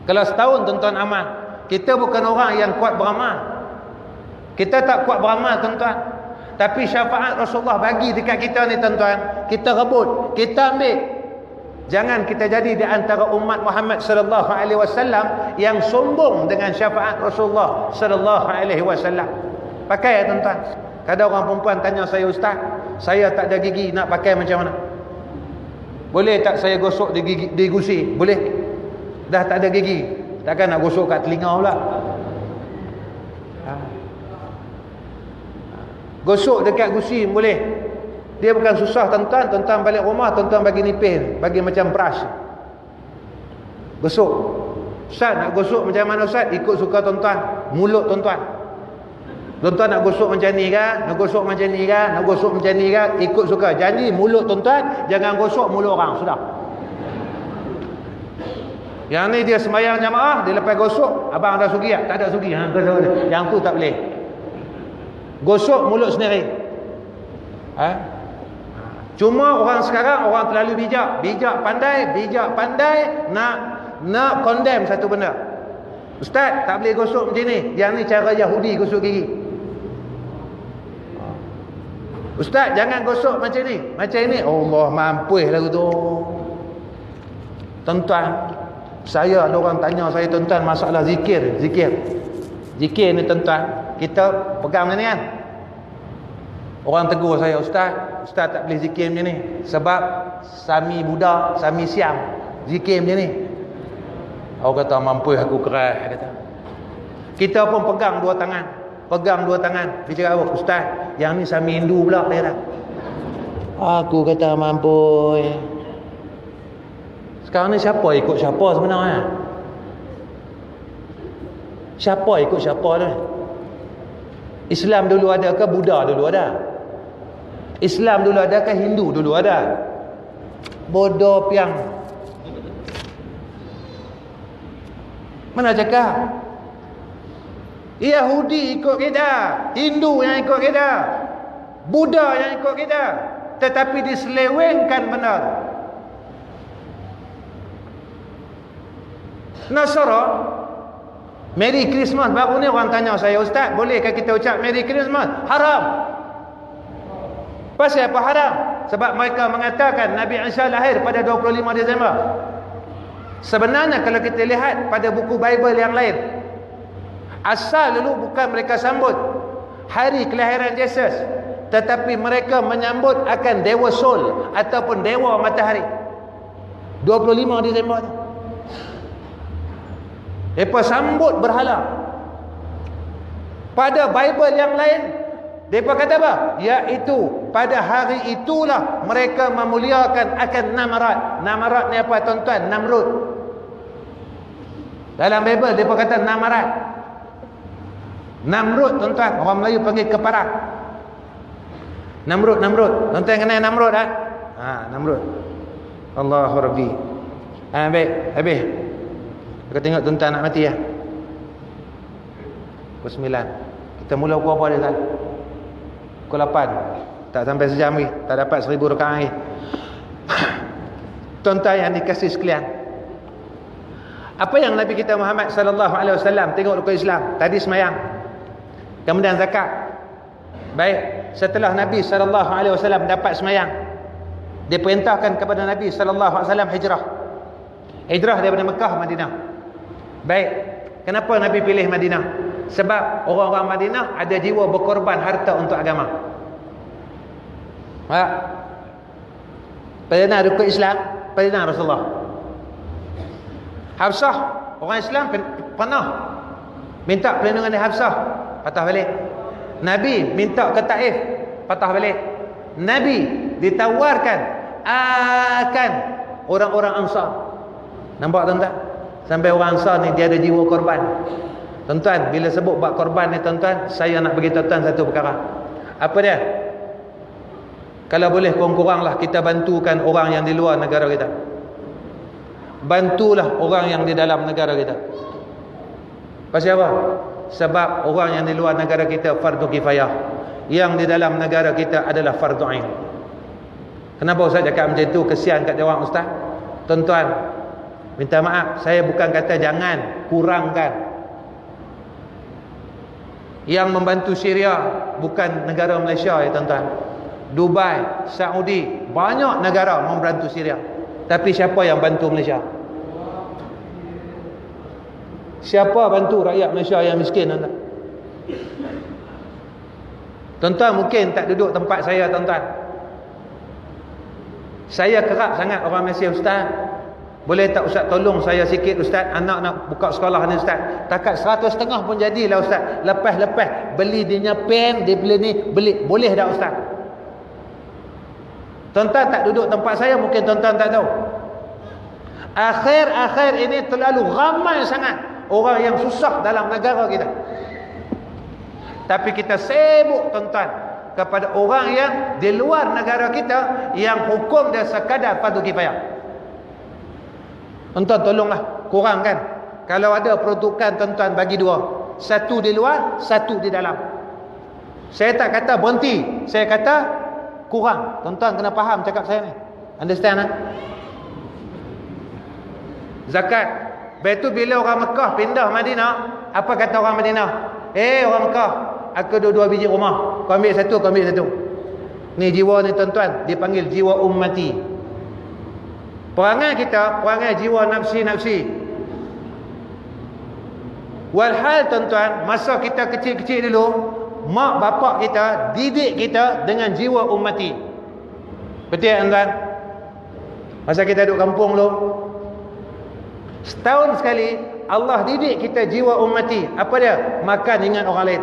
Kalau setahun tuan-tuan amal. Kita bukan orang yang kuat beramal. Kita tak kuat beramal tuan-tuan. Tapi syafaat Rasulullah bagi dekat kita ni tuan-tuan, kita rebut, kita ambil. Jangan kita jadi di antara umat Muhammad sallallahu alaihi wasallam yang sombong dengan syafaat Rasulullah sallallahu alaihi wasallam. Pakai ya tuan-tuan. Kadang orang perempuan tanya saya, ustaz, saya tak ada gigi, nak pakai macam mana? Boleh tak saya gosok di gusi? Boleh. Dah tak ada gigi, takkan nak gosok kat telinga pula. Gosok dekat gusi boleh. Dia bukan susah tuan-tuan. Tuan-tuan balik rumah, tuan-tuan bagi nipis, bagi macam brush, gosok. Ustaz nak gosok macam mana Ustaz? Ikut suka tuan-tuan. Mulut tuan-tuan. Tuan-tuan nak gosok macam ni ke? Nak gosok macam ni ke? Nak gosok macam ni ke? Ikut suka. Janji mulut tuan-tuan, jangan gosok mulut orang. Sudah. Yang ni dia sembahyang jamaah, dia lepas gosok, abang ada sugi tak? Tak ada sugi. Yang tu tak boleh. Gosok mulut sendiri. Cuma orang sekarang, orang terlalu bijak. Bijak pandai nak condemn satu benda. Ustaz tak boleh gosok macam ni. Yang ni cara Yahudi gosok gigi. Ustaz jangan gosok macam ni. Macam ni Allah mampuih lagu tu. Tuan-tuan, saya ada orang tanya saya, tuan-tuan, masalah zikir ni tuan-tuan, kita pegang ni kan. Orang tegur saya, Ustaz tak boleh zikir macam ni sebab Sami Buddha, Sami Siam zikir macam ni. Aku kata mampu aku keras kata. Kita pun pegang dua tangan. Dia cakap apa? Ustaz, yang ni Sami Hindu pula dia kata. Aku kata mampu. Sekarang ni siapa ikut siapa sebenarnya? Siapa ikut siapa tu? Islam dulu ada ke Buddha dulu ada? Islam dulu ada ke Hindu dulu ada? Bodoh piang. Mana cakap? Yahudi ikut kita, Hindu yang ikut kita, Buddha yang ikut kita, tetapi diselewengkan benar. Nasara, Merry Christmas. Baru ni orang tanya saya, Ustaz bolehkah kita ucap Merry Christmas? Haram. Pasal apa haram? Sebab mereka mengatakan Nabi Isa lahir pada 25 Disember. Sebenarnya kalau kita lihat pada buku Bible yang lain, asal dulu bukan mereka sambut hari kelahiran Yesus, tetapi mereka menyambut akan Dewa Sol ataupun Dewa Matahari. 25 Disember tu mereka sambut berhala. Pada Bible yang lain mereka kata apa? Iaitu pada hari itulah mereka memuliakan akan Namrud. Namrud ni apa tuan-tuan? Namrud. Dalam Bible mereka kata Namrud. Namrud tuan-tuan, orang Melayu panggil keparat. Namrud. Tuan-tuan kenal Namrud tak? Namrud. Allahu Rabbi. Baik, habis. Kita tengok tuan-tuan nak mati ya. Pukul 9. Kita mula pukul apa dia kan? Pukul 8. Tak sampai sejam lagi. Tak dapat 1000 rakaat lagi. Tuan-tuan yang dikasih sekalian, apa yang Nabi kita Muhammad sallallahu alaihi wasallam tengok rukun Islam? Tadi semayang, kemudian zakat. Baik, setelah Nabi sallallahu alaihi wasallam dapat semayang, dia perintahkan kepada Nabi sallallahu alaihi wasallam hijrah daripada Mekah ke Madinah. Baik, kenapa Nabi pilih Madinah? Sebab orang-orang Madinah ada jiwa berkorban harta untuk agama. Pernah rukun Islam, pernah Rasulullah. Hafsah, orang Islam pernah minta perlindungan dari Hafsah, patah balik. Nabi minta ke Taif, patah balik. Nabi ditawarkan akan orang-orang Ansar. Nampak tuan-tuan? Sampai orang Ansar ni dia ada jiwa korban. Tuan-tuan, bila sebut bab korban ni tuan-tuan, saya nak bagi tuan-tuan satu perkara. Apa dia? Kalau boleh kurang-kuranglah kita bantukan orang yang di luar negara kita. Bantulah orang yang di dalam negara kita. Pasal apa? Sebab orang yang di luar negara kita fardu kifayah, yang di dalam negara kita adalah fardu ain. Kenapa Ustaz cakap macam tu? Kesian kat dia orang Ustaz. Tuan-tuan, minta maaf, saya bukan kata jangan kurangkan. Yang membantu Syria bukan negara Malaysia ya tuan-tuan. Dubai, Saudi, banyak negara membantu Syria. Tapi siapa yang bantu Malaysia? Siapa bantu rakyat Malaysia yang miskin tuan-tuan? Tuan-tuan mungkin tak duduk tempat saya tuan-tuan. Saya kerap sangat orang Malaysia, Ustaz, boleh tak Ustaz tolong saya sikit Ustaz, anak nak buka sekolah ni Ustaz. Takat 150 pun jadilah Ustaz. Lepas beli dia pen, dia beli ni, beli. Boleh tak Ustaz? Tuan-tuan tak duduk tempat saya, mungkin tuan-tuan tak tahu. Akhir-akhir ini terlalu ramai sangat orang yang susah dalam negara kita. Tapi kita sibuk tuan-tuan kepada orang yang di luar negara kita yang hukum dia sekadar fardu kifayah. Tuan-tuan tolonglah kurangkan. Kalau ada peruntukan tuan-tuan bagi dua. Satu di luar, satu di dalam. Saya tak kata berhenti, saya kata kurang. Tuan-tuan kena faham cakap saya ni. Understand tak? Zakat. Lepas tu bila orang Mekah pindah Madinah, apa kata orang Madinah? Orang Mekah, aku ada 2 biji rumah. Kau ambil satu, kau ambil satu. Ni jiwa ni tuan-tuan, dipanggil jiwa ummati. Perangai kita, perangai jiwa nafsi-nafsi. Walhal tuan-tuan, masa kita kecil-kecil dulu, mak bapak kita didik kita dengan jiwa ummati. Betul tak tuan-tuan? Masa kita duduk kampung dulu, setahun sekali Allah didik kita jiwa ummati. Apa dia? Makan ingat orang lain.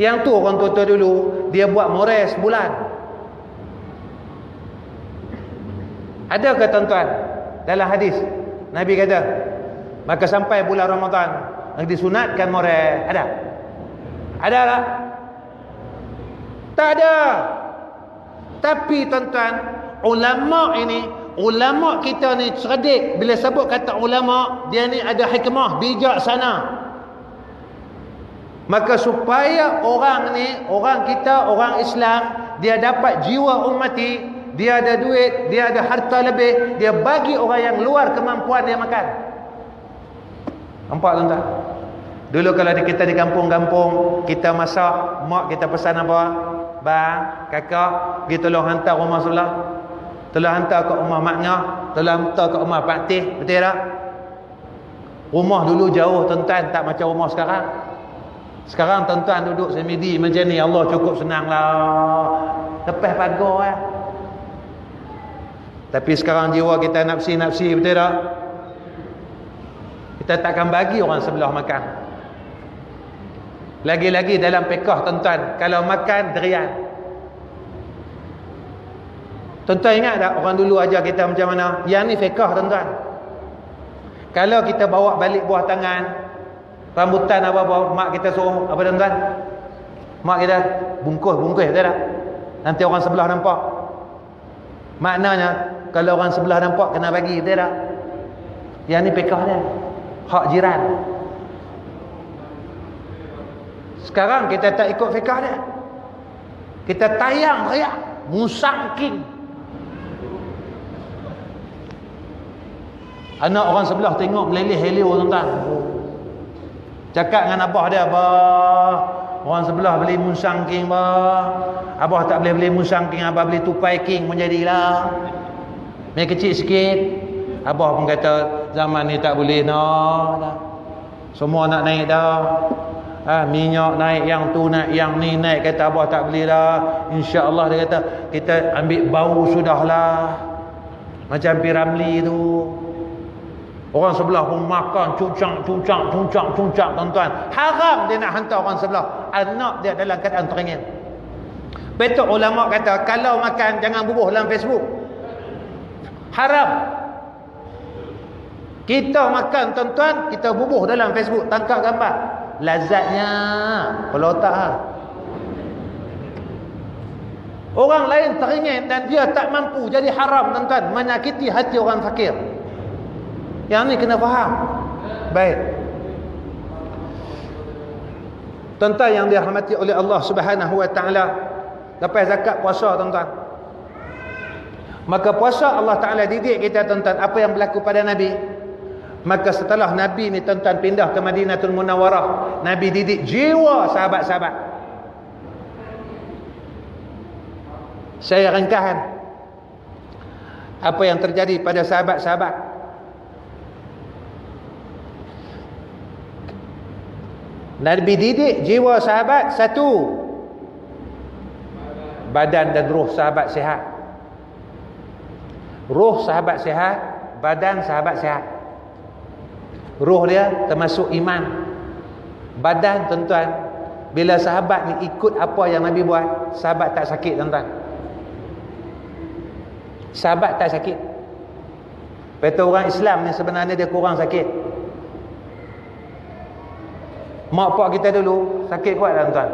Yang tu orang tua-tua dulu, dia buat mores bulan. Adakah tuan-tuan dalam hadis Nabi kata, maka sampai bulan Ramadan nak disunatkan mores? Ada? Ada tak? Tak ada. Tapi tuan-tuan, ulama kita ni cerdik. Bila sebut kata ulama, dia ni ada hikmah, bijaksana. Maka supaya orang ni, orang kita, orang Islam, dia dapat jiwa ummati, dia ada duit, dia ada harta lebih, dia bagi orang yang luar kemampuan dia makan. Nampak tuan-tuan? Dulu kalau kita di kampung-kampung, kita masak, mak kita pesan apa? Bang, kakak, pergi tolong hantar rumah sebelah. Tolong hantar ke rumah Mak Ngah, tolong hantar ke rumah Pak Tih. Betul tak? Rumah dulu jauh tuan-tuan, tak macam rumah sekarang. Sekarang tuan-tuan duduk semedi macam ni, Allah cukup senang lah. Lepas pagar lah. Tapi sekarang jiwa kita nafsi-nafsi, betul tak? Kita takkan bagi orang sebelah makan. Lagi-lagi dalam fiqh tuan-tuan, kalau makan derian. Tuan-tuan ingat tak orang dulu ajar kita macam mana? Yang ni fiqh tuan-tuan. Kalau kita bawa balik buah tangan, rambutan apa-apa, mak kita suruh apa tuan-tuan? Mak kita bungkus, betul tak? Nanti orang sebelah nampak. Maknanya kalau orang sebelah nampak kena bagi, betul tak? Yang ni fiqh dia. Hak jiran. Sekarang kita tak ikut fiqh dia. Kita tayang riak, musangking. Anak orang sebelah tengok meleleh-heleh tuan-tuan. Cakap dengan abah dia, "Abah, orang sebelah beli musangking, bah. Abah tak boleh beli musangking, abah beli tupai king pun jadilah." Main kecil sikit. Abah pun kata, "Zaman ni tak boleh dah. Semua nak naik dah. Minyak naik, yang tu naik, yang ni naik." Kata abah tak boleh dah. InsyaAllah dia kata, kita ambil bau sudahlah. Macam Piramli tu. Orang sebelah pun makan cucak tuan-tuan. Haram dia nak hantar orang sebelah. Anak dia dalam keadaan teringin. Betul ulama kata, kalau makan jangan bubuh dalam Facebook. Haram. Kita makan tuan-tuan, kita bubuh dalam Facebook, tangkap gambar. Lazatnya kalau tak. Orang lain teringin dan dia tak mampu, jadi haram tuan-tuan, menyakiti hati orang fakir. Yang ni kena faham. Baik. Tuan-tuan yang dirahmati oleh Allah Subhanahu wa taala, lepas zakat puasa tuan-tuan. Maka puasa Allah Taala didik kita tuan-tuan apa yang berlaku pada Nabi. Maka setelah Nabi ni tuan-tuan pindah ke Madinatul Munawwarah, Nabi didik jiwa sahabat-sahabat. Saya ringkaskan apa yang terjadi pada sahabat-sahabat. Nabi didik jiwa sahabat, satu, badan dan roh sahabat sihat. Roh sahabat sihat, badan sahabat sihat. Roh dia termasuk iman. Badan tuan-tuan, bila sahabat ni ikut apa yang Nabi buat, sahabat tak sakit tuan-tuan. Sahabat tak sakit. Betul, orang Islam ni sebenarnya dia kurang sakit. Mak pak kita dulu sakit kuat tak tuan?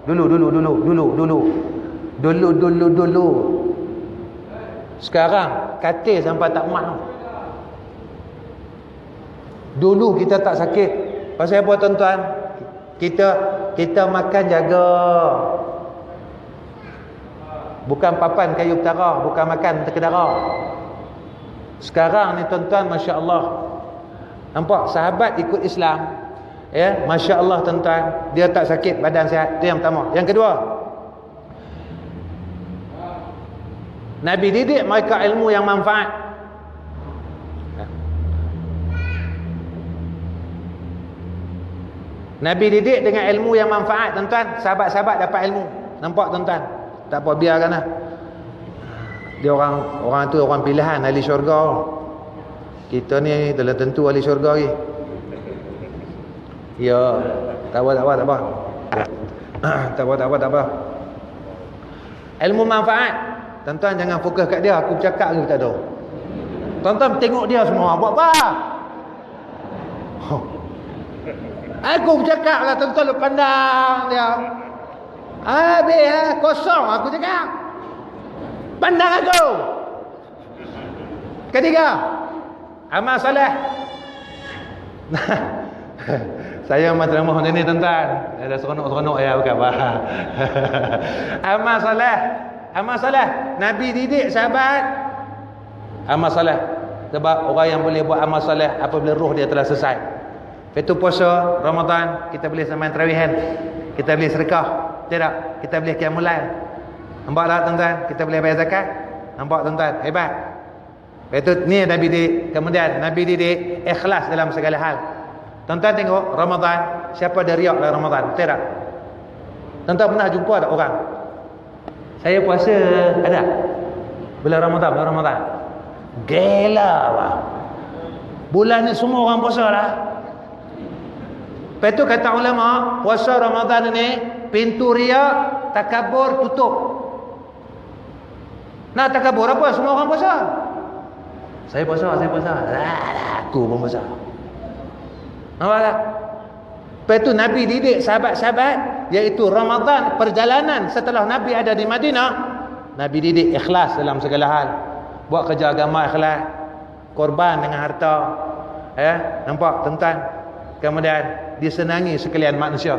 Dulu. Sekarang katil sampai tak mat. Dulu kita tak sakit. Pasal apa tuan-tuan? Kita makan jaga. Bukan papan kayu petara, bukan makan terkedara. Sekarang ni tuan-tuan, masya-Allah. Nampak sahabat ikut Islam, ya, masya-Allah tuan-tuan, dia tak sakit, badan sihat. Itu yang pertama. Yang kedua, Nabi didik mereka ilmu yang manfaat. Nabi didik dengan ilmu yang manfaat tuan-tuan. Sahabat-sahabat dapat ilmu. Nampak tuan-tuan? Tak apa, biarkanlah. Dia orang tu orang pilihan ahli syurga. Kita ni telah tentu ahli syurga lagi. Ya, tak apa. Tak apa. Ilmu manfaat. Tuan-tuan jangan fokus kat dia, aku bercakap lagi tak tahu. Tuan-tuan tengok dia semua, buat apa? Aku bercakap lah, tuan-tuan lu pandang dia. Habis kosong aku cakap. Pandang aku. Ketiga, amal soleh. Saya amat ramah macam ni tuan-tuan. Ada seronok-seronok ya, bukan apa. Amal soleh. Nabi didik sahabat amal soleh. Sebab orang yang boleh buat amal soleh apabila roh dia telah selesai. Itu puasa Ramadan, kita boleh sembang tarawihan, kita boleh sedekah, tidak? Kita boleh qiyamul lail. Nampak tak tuan-tuan? Kita boleh bayar zakat. Nampak tuan-tuan? Hebat. Itu ni Nabi didik. Kemudian Nabi didik ikhlas dalam segala hal. Tuan-tuan tengok Ramadan, siapa dia riak dalam Ramadan? Betul tak? Tuan-tuan pernah jumpa tak orang? Saya puasa ada. Bulan Ramadan. Gila lah. Bulan ni semua orang puasa lah. Lepas tu kata ulama, puasa Ramadan ni pintu riak, takabur tutup. Nak takabur apa? Semua orang puasa. Saya puasa. Aku pun puasa. Nampak tak? Lepas tu Nabi didik sahabat-sahabat, iaitu Ramadan, perjalanan setelah Nabi ada di Madinah, Nabi didik ikhlas dalam segala hal. Buat kerja agama ikhlas, korban dengan harta. Ya, nampak tuan-tuan? Kemudian disenangi sekalian manusia.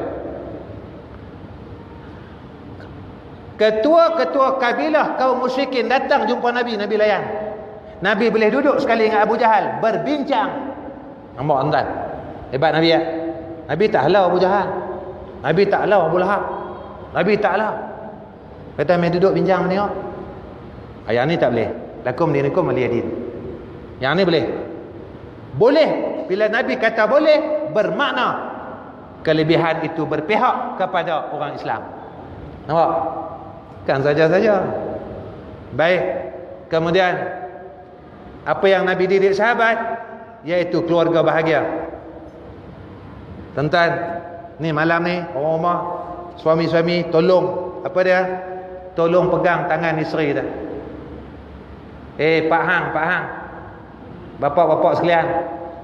Ketua-ketua kabilah kaum musyrikin datang jumpa Nabi layan. Nabi boleh duduk sekali dengan Abu Jahal, berbincang. Nampak tuan-tuan? Hebat Nabi ya? Nabi tak halau Abu Jahal. Nabi tak halau Abu Lahab. Nabi tak halau. Kata mai duduk bincang tengok. Yang ni tak boleh. Lakum dinikum waliyadin. Yang ni boleh. Boleh. Bila Nabi kata boleh, bermakna kelebihan itu berpihak kepada orang Islam. Nampak? Kan saja-saja. Baik. Kemudian apa yang Nabi didik sahabat, iaitu keluarga bahagia. Tuan-tuan, ni malam ni orang rumah, suami-suami tolong apa dia? Tolong pegang tangan isteri dia. Pak Hang, bapak-bapak sekalian,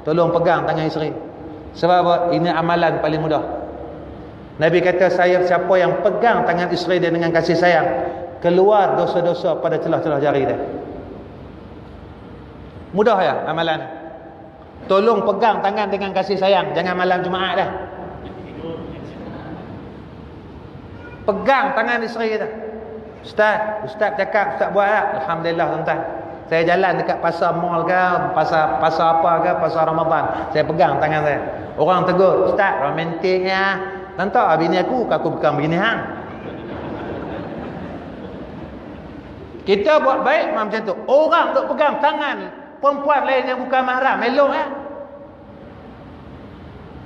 tolong pegang tangan isteri. Sebab apa? Ini amalan paling mudah. Nabi kata, siapa yang pegang tangan isteri dia dengan kasih sayang, keluar dosa-dosa pada celah-celah jari dia. Mudah ya amalan. Tolong pegang tangan dengan kasih sayang. Jangan malam Jumaat dah. Pegang tangan isteri kita. Ustaz cakap, Ustaz buat tak? Alhamdulillah tuan-tuan. Saya jalan dekat pasar mall ke, pasar apa ke, pasar Ramadan, saya pegang tangan saya. Orang tegur, Ustaz romantiknya. Nanti bini aku pegang bini hang. Kita buat baik macam tu. Orang duk pegang tangan perempuan lain yang bukan mahram, elok eh.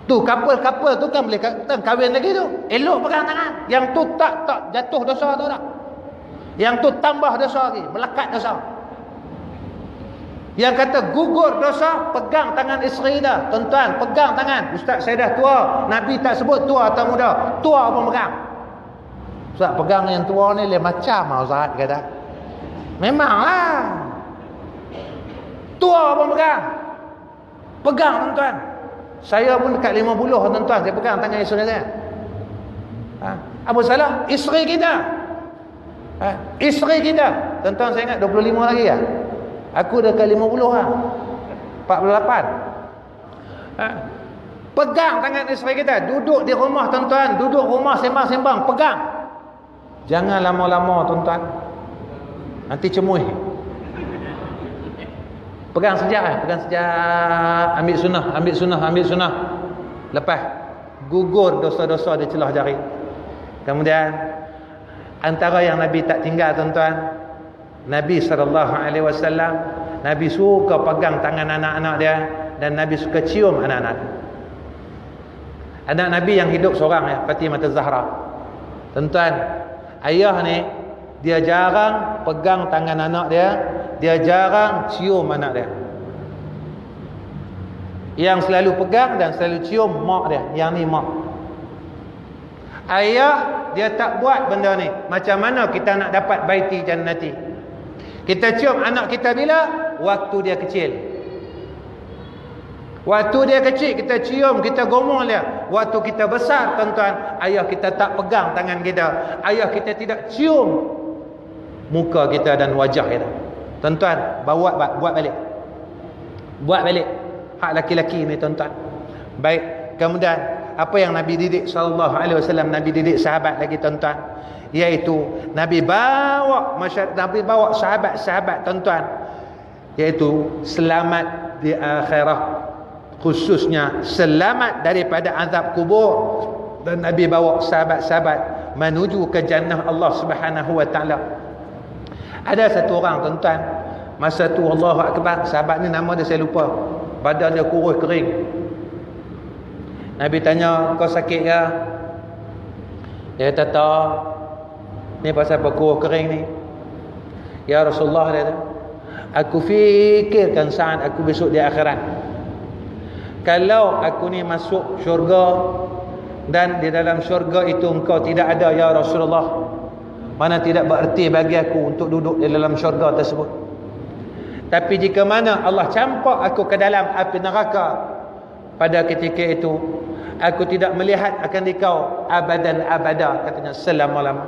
Tu couple tu kan boleh kahwin lagi tu. Elok pegang tangan. Yang tu tak jatuh dosa tu tak. Yang tu tambah dosa lagi, melekat dosa. Yang kata gugur dosa, pegang tangan isteri dah. Tuan-tuan, pegang tangan. Ustaz, saya dah tua. Nabi tak sebut tua atau muda. Tua pun pegang. Ustaz, pegang yang tua ni lain macam Ustaz kata. Memanglah. Tua pun pegang. Pegang tuan-tuan. Saya pun dekat 50 tuan-tuan, saya pegang tangan isteri saya. Apa salah? Isteri kita. Isteri kita. Tuan-tuan saya ingat 25 lagi ya. Aku dekat 50 lah. 48. Pegang tangan isteri kita. Duduk di rumah tuan-tuan. Duduk rumah sembang-sembang. Pegang. Jangan lama-lama tuan-tuan. Nanti cemuih. Pegang sejak. Pegang sejak. Ambil sunnah. Ambil sunnah. Ambil sunnah. Lepas. Gugur dosa-dosa di celah jari. Kemudian antara yang Nabi tak tinggal tuan-tuan, Nabi SAW, Nabi suka pegang tangan anak-anak dia, dan Nabi suka cium anak-anak. Anak Nabi yang hidup seorang ya, Fatimah Az-Zahra. Tuan-tuan, ayah ni dia jarang pegang tangan anak dia jarang cium anak dia. Yang selalu pegang dan selalu cium mak dia, yang ni mak. Ayah dia tak buat benda ni. Macam mana kita nak dapat baiti jannati? Kita cium anak kita bila? Waktu dia kecil. Waktu dia kecil kita cium, kita gomol dia. Waktu kita besar tuan-tuan, ayah kita tak pegang tangan kita. Ayah kita tidak cium muka kita dan wajah kita. Tuan-tuan, buat balik. Buat balik. Hak laki-laki ni tuan-tuan. Baik. Kemudian apa yang Nabi didik SAW, Nabi didik sahabat lagi tuan-tuan, iaitu Nabi bawa sahabat-sahabat tuan-tuan, iaitu selamat di akhirat, khususnya selamat daripada azab kubur. Dan Nabi bawa sahabat-sahabat menuju ke jannah Allah Subhanahu wa taala. Ada satu orang tuan-tuan, masa tu Allahu akbar, sahabat ni nama dia saya lupa, badan dia kurus kering. Nabi tanya, kau sakit ke? Dia kata, tak. Ni pasal apa kurus kering ni? Ya Rasulullah, dia kata, aku fikirkan saat aku besok di akhirat. Kalau aku ni masuk syurga, dan di dalam syurga itu engkau tidak ada ya Rasulullah, mana tidak bererti bagi aku untuk duduk di dalam syurga tersebut. Tapi jika mana Allah campak aku ke dalam api neraka, pada ketika itu aku tidak melihat akan dikau abadan abada, katanya selama-lama.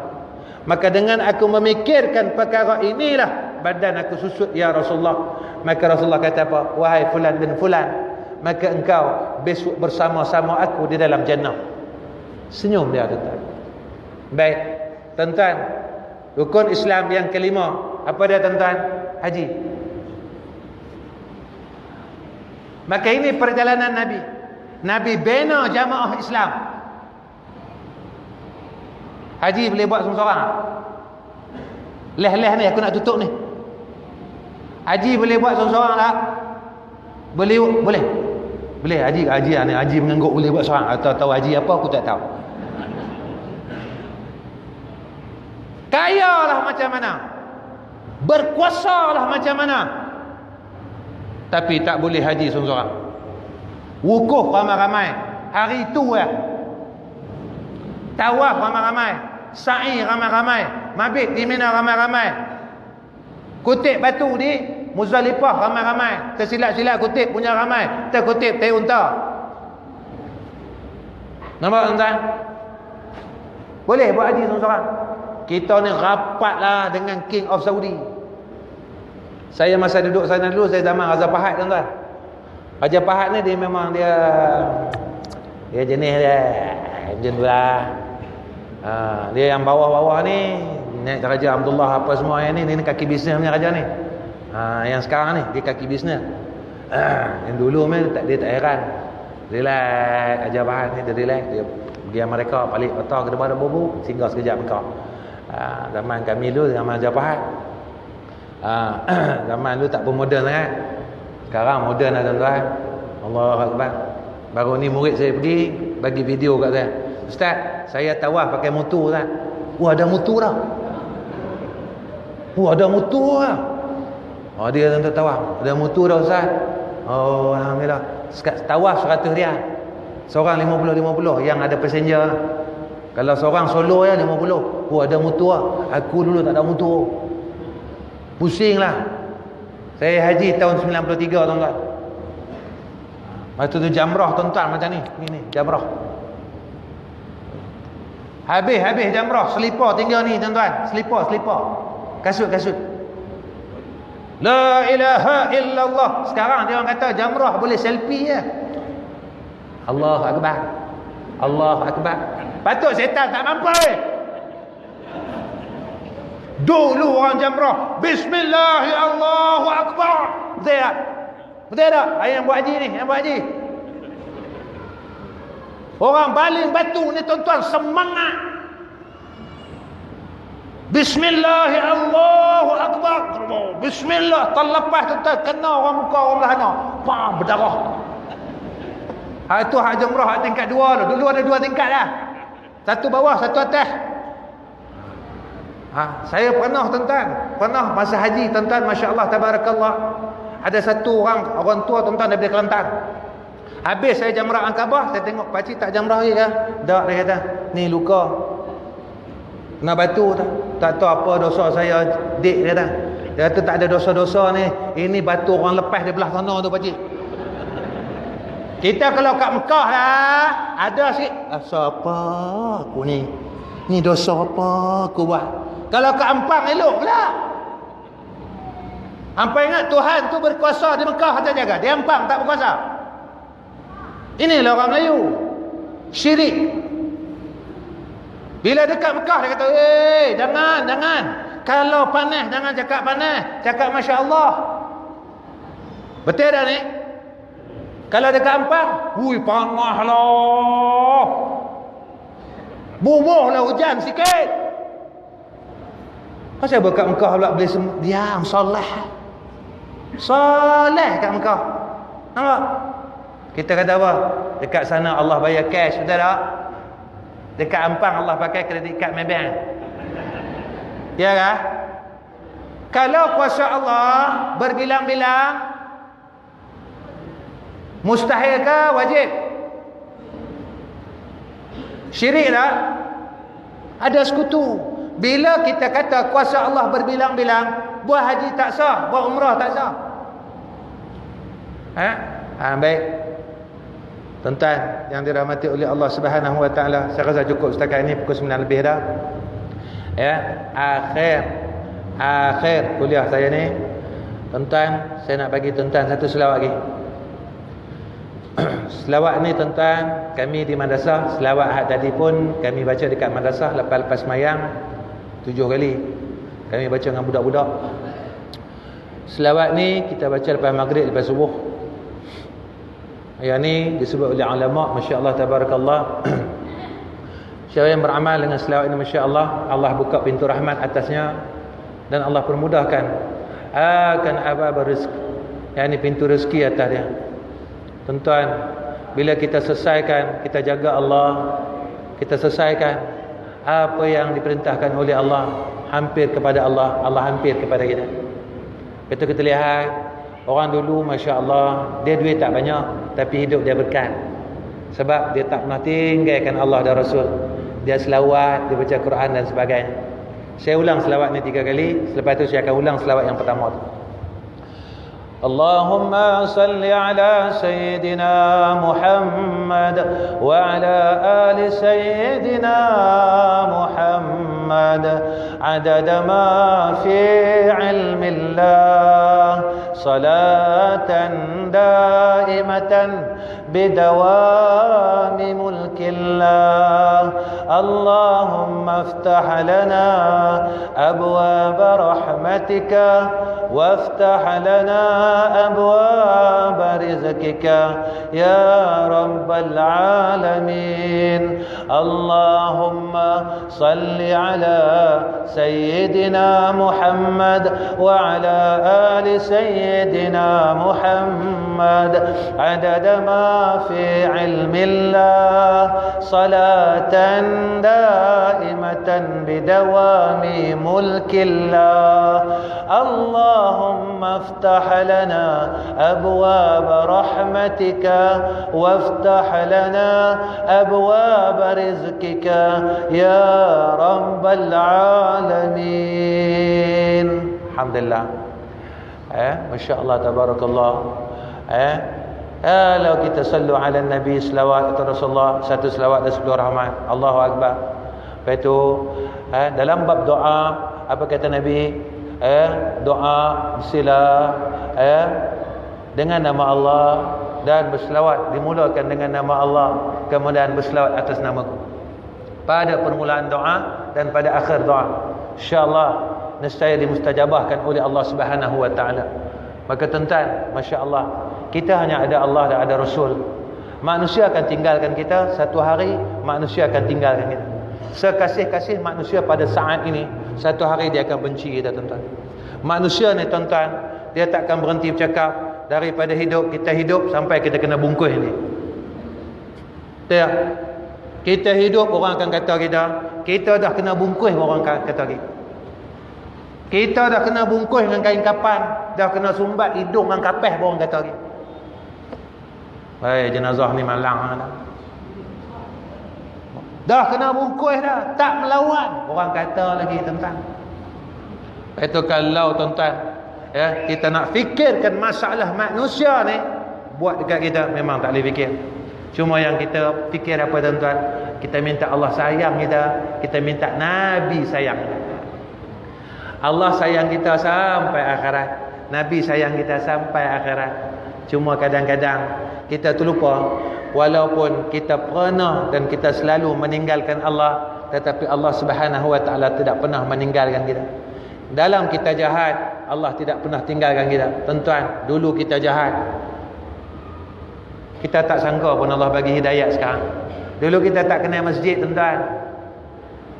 Maka dengan aku memikirkan perkara inilah badan aku susut ya Rasulullah. Maka Rasulullah kata apa? Wahai fulan bin fulan, maka engkau besok bersama-sama aku di dalam jannah. Senyum dia tuan-tuan. Baik tuan-tuan, rukun Islam yang kelima apa dia tuan-tuan? Haji. Maka ini perjalanan Nabi. Nabi bina jamaah Islam. Haji boleh buat seorang-seorang? Leh-leh ni aku nak tutup ni. Haji boleh buat seorang-seorang tak? Boleh. Boleh. Haji mengangguk boleh buat seorang. Atau tahu haji apa aku tak tahu. Kayalah macam mana, berkuasalah macam mana, tapi tak boleh haji seorang-seorang. Wukuf ramai-ramai, hari itu ya. Tawaf ramai-ramai, sa'i ramai-ramai, mabit di Mina ramai-ramai, kutip batu di Muzdalifah ramai-ramai, tersilap-silap kutip punya ramai, terkutip tai unta. Nampak tuan-tuan? Boleh buat haji seorang-seorang. Kita ni rapatlah dengan King of Saudi. Saya masa duduk sana dulu, saya zaman Raja Pahat tuan-tuan. Raja Pahat ni dia memang dia jenis dia macam tu lah. Dia yang bawah-bawah ni naik Raja Abdullah apa semua yang ni kaki bisnes punya raja ni. Yang sekarang ni dia kaki bisnes. Yang dulu dia tak heran. Relax Raja Pahat ni, dia relax, dia pergi Amerika balik otak ke depan bobo, singgah sekejap Mekah. Zaman kami dulu zaman Raja Pahat. Zaman dulu tak pun moden sangat. Sekarang moden lah tuan-tuan. Allahu Akbar. Baru ni murid saya pergi bagi video kat saya. Ustaz, saya tawaf pakai motor tak? Ada motor dah. Ada motor lah. Dia tuan-tuan tawaf. Ada motor dah Ustaz. Alhamdulillah. Tawaf 100 riyal. Seorang 50-50. Yang ada passenger. Kalau seorang solo ya 50. Ada motor lah. Aku dulu tak ada motor. Pusing lah. Saya haji tahun 93 tuan-tuan. Waktu tu jamrah tuan-tuan macam ni. Ni jamrah. Habis jamrah, selipar tinggal ni tuan-tuan. Selipar. Kasut. La ilaha illallah. Sekarang dia orang kata jamrah boleh selfie je. Allahu akbar. Patut setan tak mampu. Dulu orang jamrah, bismillah, Allahu akbar. Betul tak? Yang buat haji. Orang baling batu ni tuan-tuan semangat. Bismillah, Allahu akbar. Bismillah, terlepas tuan-tuan kena orang muka orang belah sana. Pam, berdarah. Itu hak jamrah hak tingkat 2 tu. Dulu ada 2 tingkat dah. Satu bawah, satu atas. Saya pernah tuan-tuan, masa haji tuan-tuan, masya-Allah tabarakallah. Ada satu orang tua tuan-tuan daripada Kelantan. Habis saya jamrah Aqabah, saya tengok pakcik tak jamrah lagi ke? Tak, dia kata, ni luka. Kena batu tak tahu apa dosa saya, dik dia kata. Dia kata tak ada dosa-dosa ni. Ini batu orang lepas di belah sana tu pakcik. Kita kalau kat Mekah lah, ada sikit. Apa aku ni? Ni dosa apa aku buat? Kalau kat Ampang elok pula. Hampa ingat Tuhan tu berkuasa di Mekah saja jaga. Di Ampang tak berkuasa. Inilah orang Melayu. Syirik. Bila dekat Mekah dia kata, jangan. Kalau panas jangan cakap panas, cakap masya-Allah. Betul dah ni? Kalau dekat Ampang, panaslah. Bubuhlah hujan sikit. Pasal kat Mekah pula boleh diam, solat kat Mekah. Nampak? Kita kata apa? Dekat sana Allah bayar cash, betul tak? Dekat Ampang Allah pakai kredit kad Maybank. Ya kan? Kalau kuasa Allah berbilang-bilang, mustahil ke wajib? Syirik tak? Ada sekutu. Bila kita kata kuasa Allah berbilang-bilang, buat haji tak sah, buat umrah tak sah. Baik. Tuan-tuan yang dirahmati oleh Allah Subhanahu wa taala, saya rasa cukup setakat ini, pukul 9 lebih dah. Ya, akhir kuliah saya ni. Tuan-tuan, saya nak bagi tuan-tuan satu selawat lagi. Selawat ni tuan-tuan, kami di madrasah, selawat hak tadi pun kami baca dekat madrasah lepas mayang 7 kali. Kami baca dengan budak-budak. Selawat ni kita baca lepas maghrib, lepas subuh. Yang ni disebut oleh ulama, masya-Allah tabarakallah. Siapa yang beramal dengan selawat ini, masya-Allah, Allah buka pintu rahmat atasnya dan Allah permudahkan akan abab rizq. Yang ni pintu rezeki atas dia. Tuan-tuan, bila kita selesaikan, kita jaga Allah, kita selesaikan apa yang diperintahkan oleh Allah, hampir kepada Allah, Allah hampir kepada kita. Itu kita lihat orang dulu, masya-Allah, dia duit tak banyak tapi hidup dia berkat. Sebab dia tak pernah tinggalkan Allah dan Rasul. Dia selawat, dia baca Quran dan sebagainya. Saya ulang selawat ni 3 kali, selepas tu saya akan ulang selawat yang pertama tu. اللهم صل على سيدنا محمد وعلى آل سيدنا محمد عدد ما في علم الله صلاة دائمة بدوام ملك الله اللهم افتح لنا أبواب رحمتك وافتح لنا أبواب رزقك يا رب العالمين اللهم صل على سيدنا محمد وعلى آل سيدنا محمد عدد ما في علم الله صلاة دائمة بدوام ملك الله اللهم افتح لنا أبواب رحمتك وافتح لنا أبواب رزقك يا رب العالمين. الحمد لله. Masya-Allah tabarakallah. Kalau kita sallu ala Nabi, selawat kepada Rasulullah, satu selawat dan 10 rahmat. Allahu akbar. Lepas tu dalam bab doa, apa kata Nabi? Doa sila dengan nama Allah dan berselawat dimulakan dengan nama Allah, kemudian berselawat atas namaku pada permulaan doa dan pada akhir doa. Insya-Allah nescaya dimustajabahkan oleh Allah Subhanahu wa taala. Maka tuan-tuan, masya-Allah, kita hanya ada Allah dan ada Rasul. Manusia akan tinggalkan kita, satu hari manusia akan tinggalkan kita. Sekasih-kasih manusia pada saat ini, satu hari dia akan benci kita, tuan-tuan. Manusia ni, tuan-tuan, dia tak akan berhenti bercakap daripada kita hidup sampai kita kena bungkus ni. Tak? Kita hidup, orang akan kata kita dah kena bungkus, orang akan kata kita dah kena bungkus dengan kain kapan, dah kena sumbat hidung dengan kapeh, orang kata jenazah ni malang dah kena bungkus dah, tak melawan, orang kata lagi, tuan-tuan. Itu kalau, tuan-tuan, kita nak fikirkan masalah manusia ni, buat dekat kita memang tak boleh fikir. Cuma yang kita fikir apa, tuan-tuan? Kita minta Allah sayang kita minta Nabi sayang kita. Allah sayang kita sampai akhirat, Nabi sayang kita sampai akhirat. Cuma kadang-kadang kita terlupa, walaupun kita pernah dan kita selalu meninggalkan Allah, tetapi Allah Subhanahu wa taala tidak pernah meninggalkan kita. Dalam kita jahat, Allah tidak pernah tinggalkan kita. Tuan-tuan, dulu kita jahat, kita tak sangka pun Allah bagi hidayat sekarang. Dulu kita tak kenal masjid, tuan-tuan.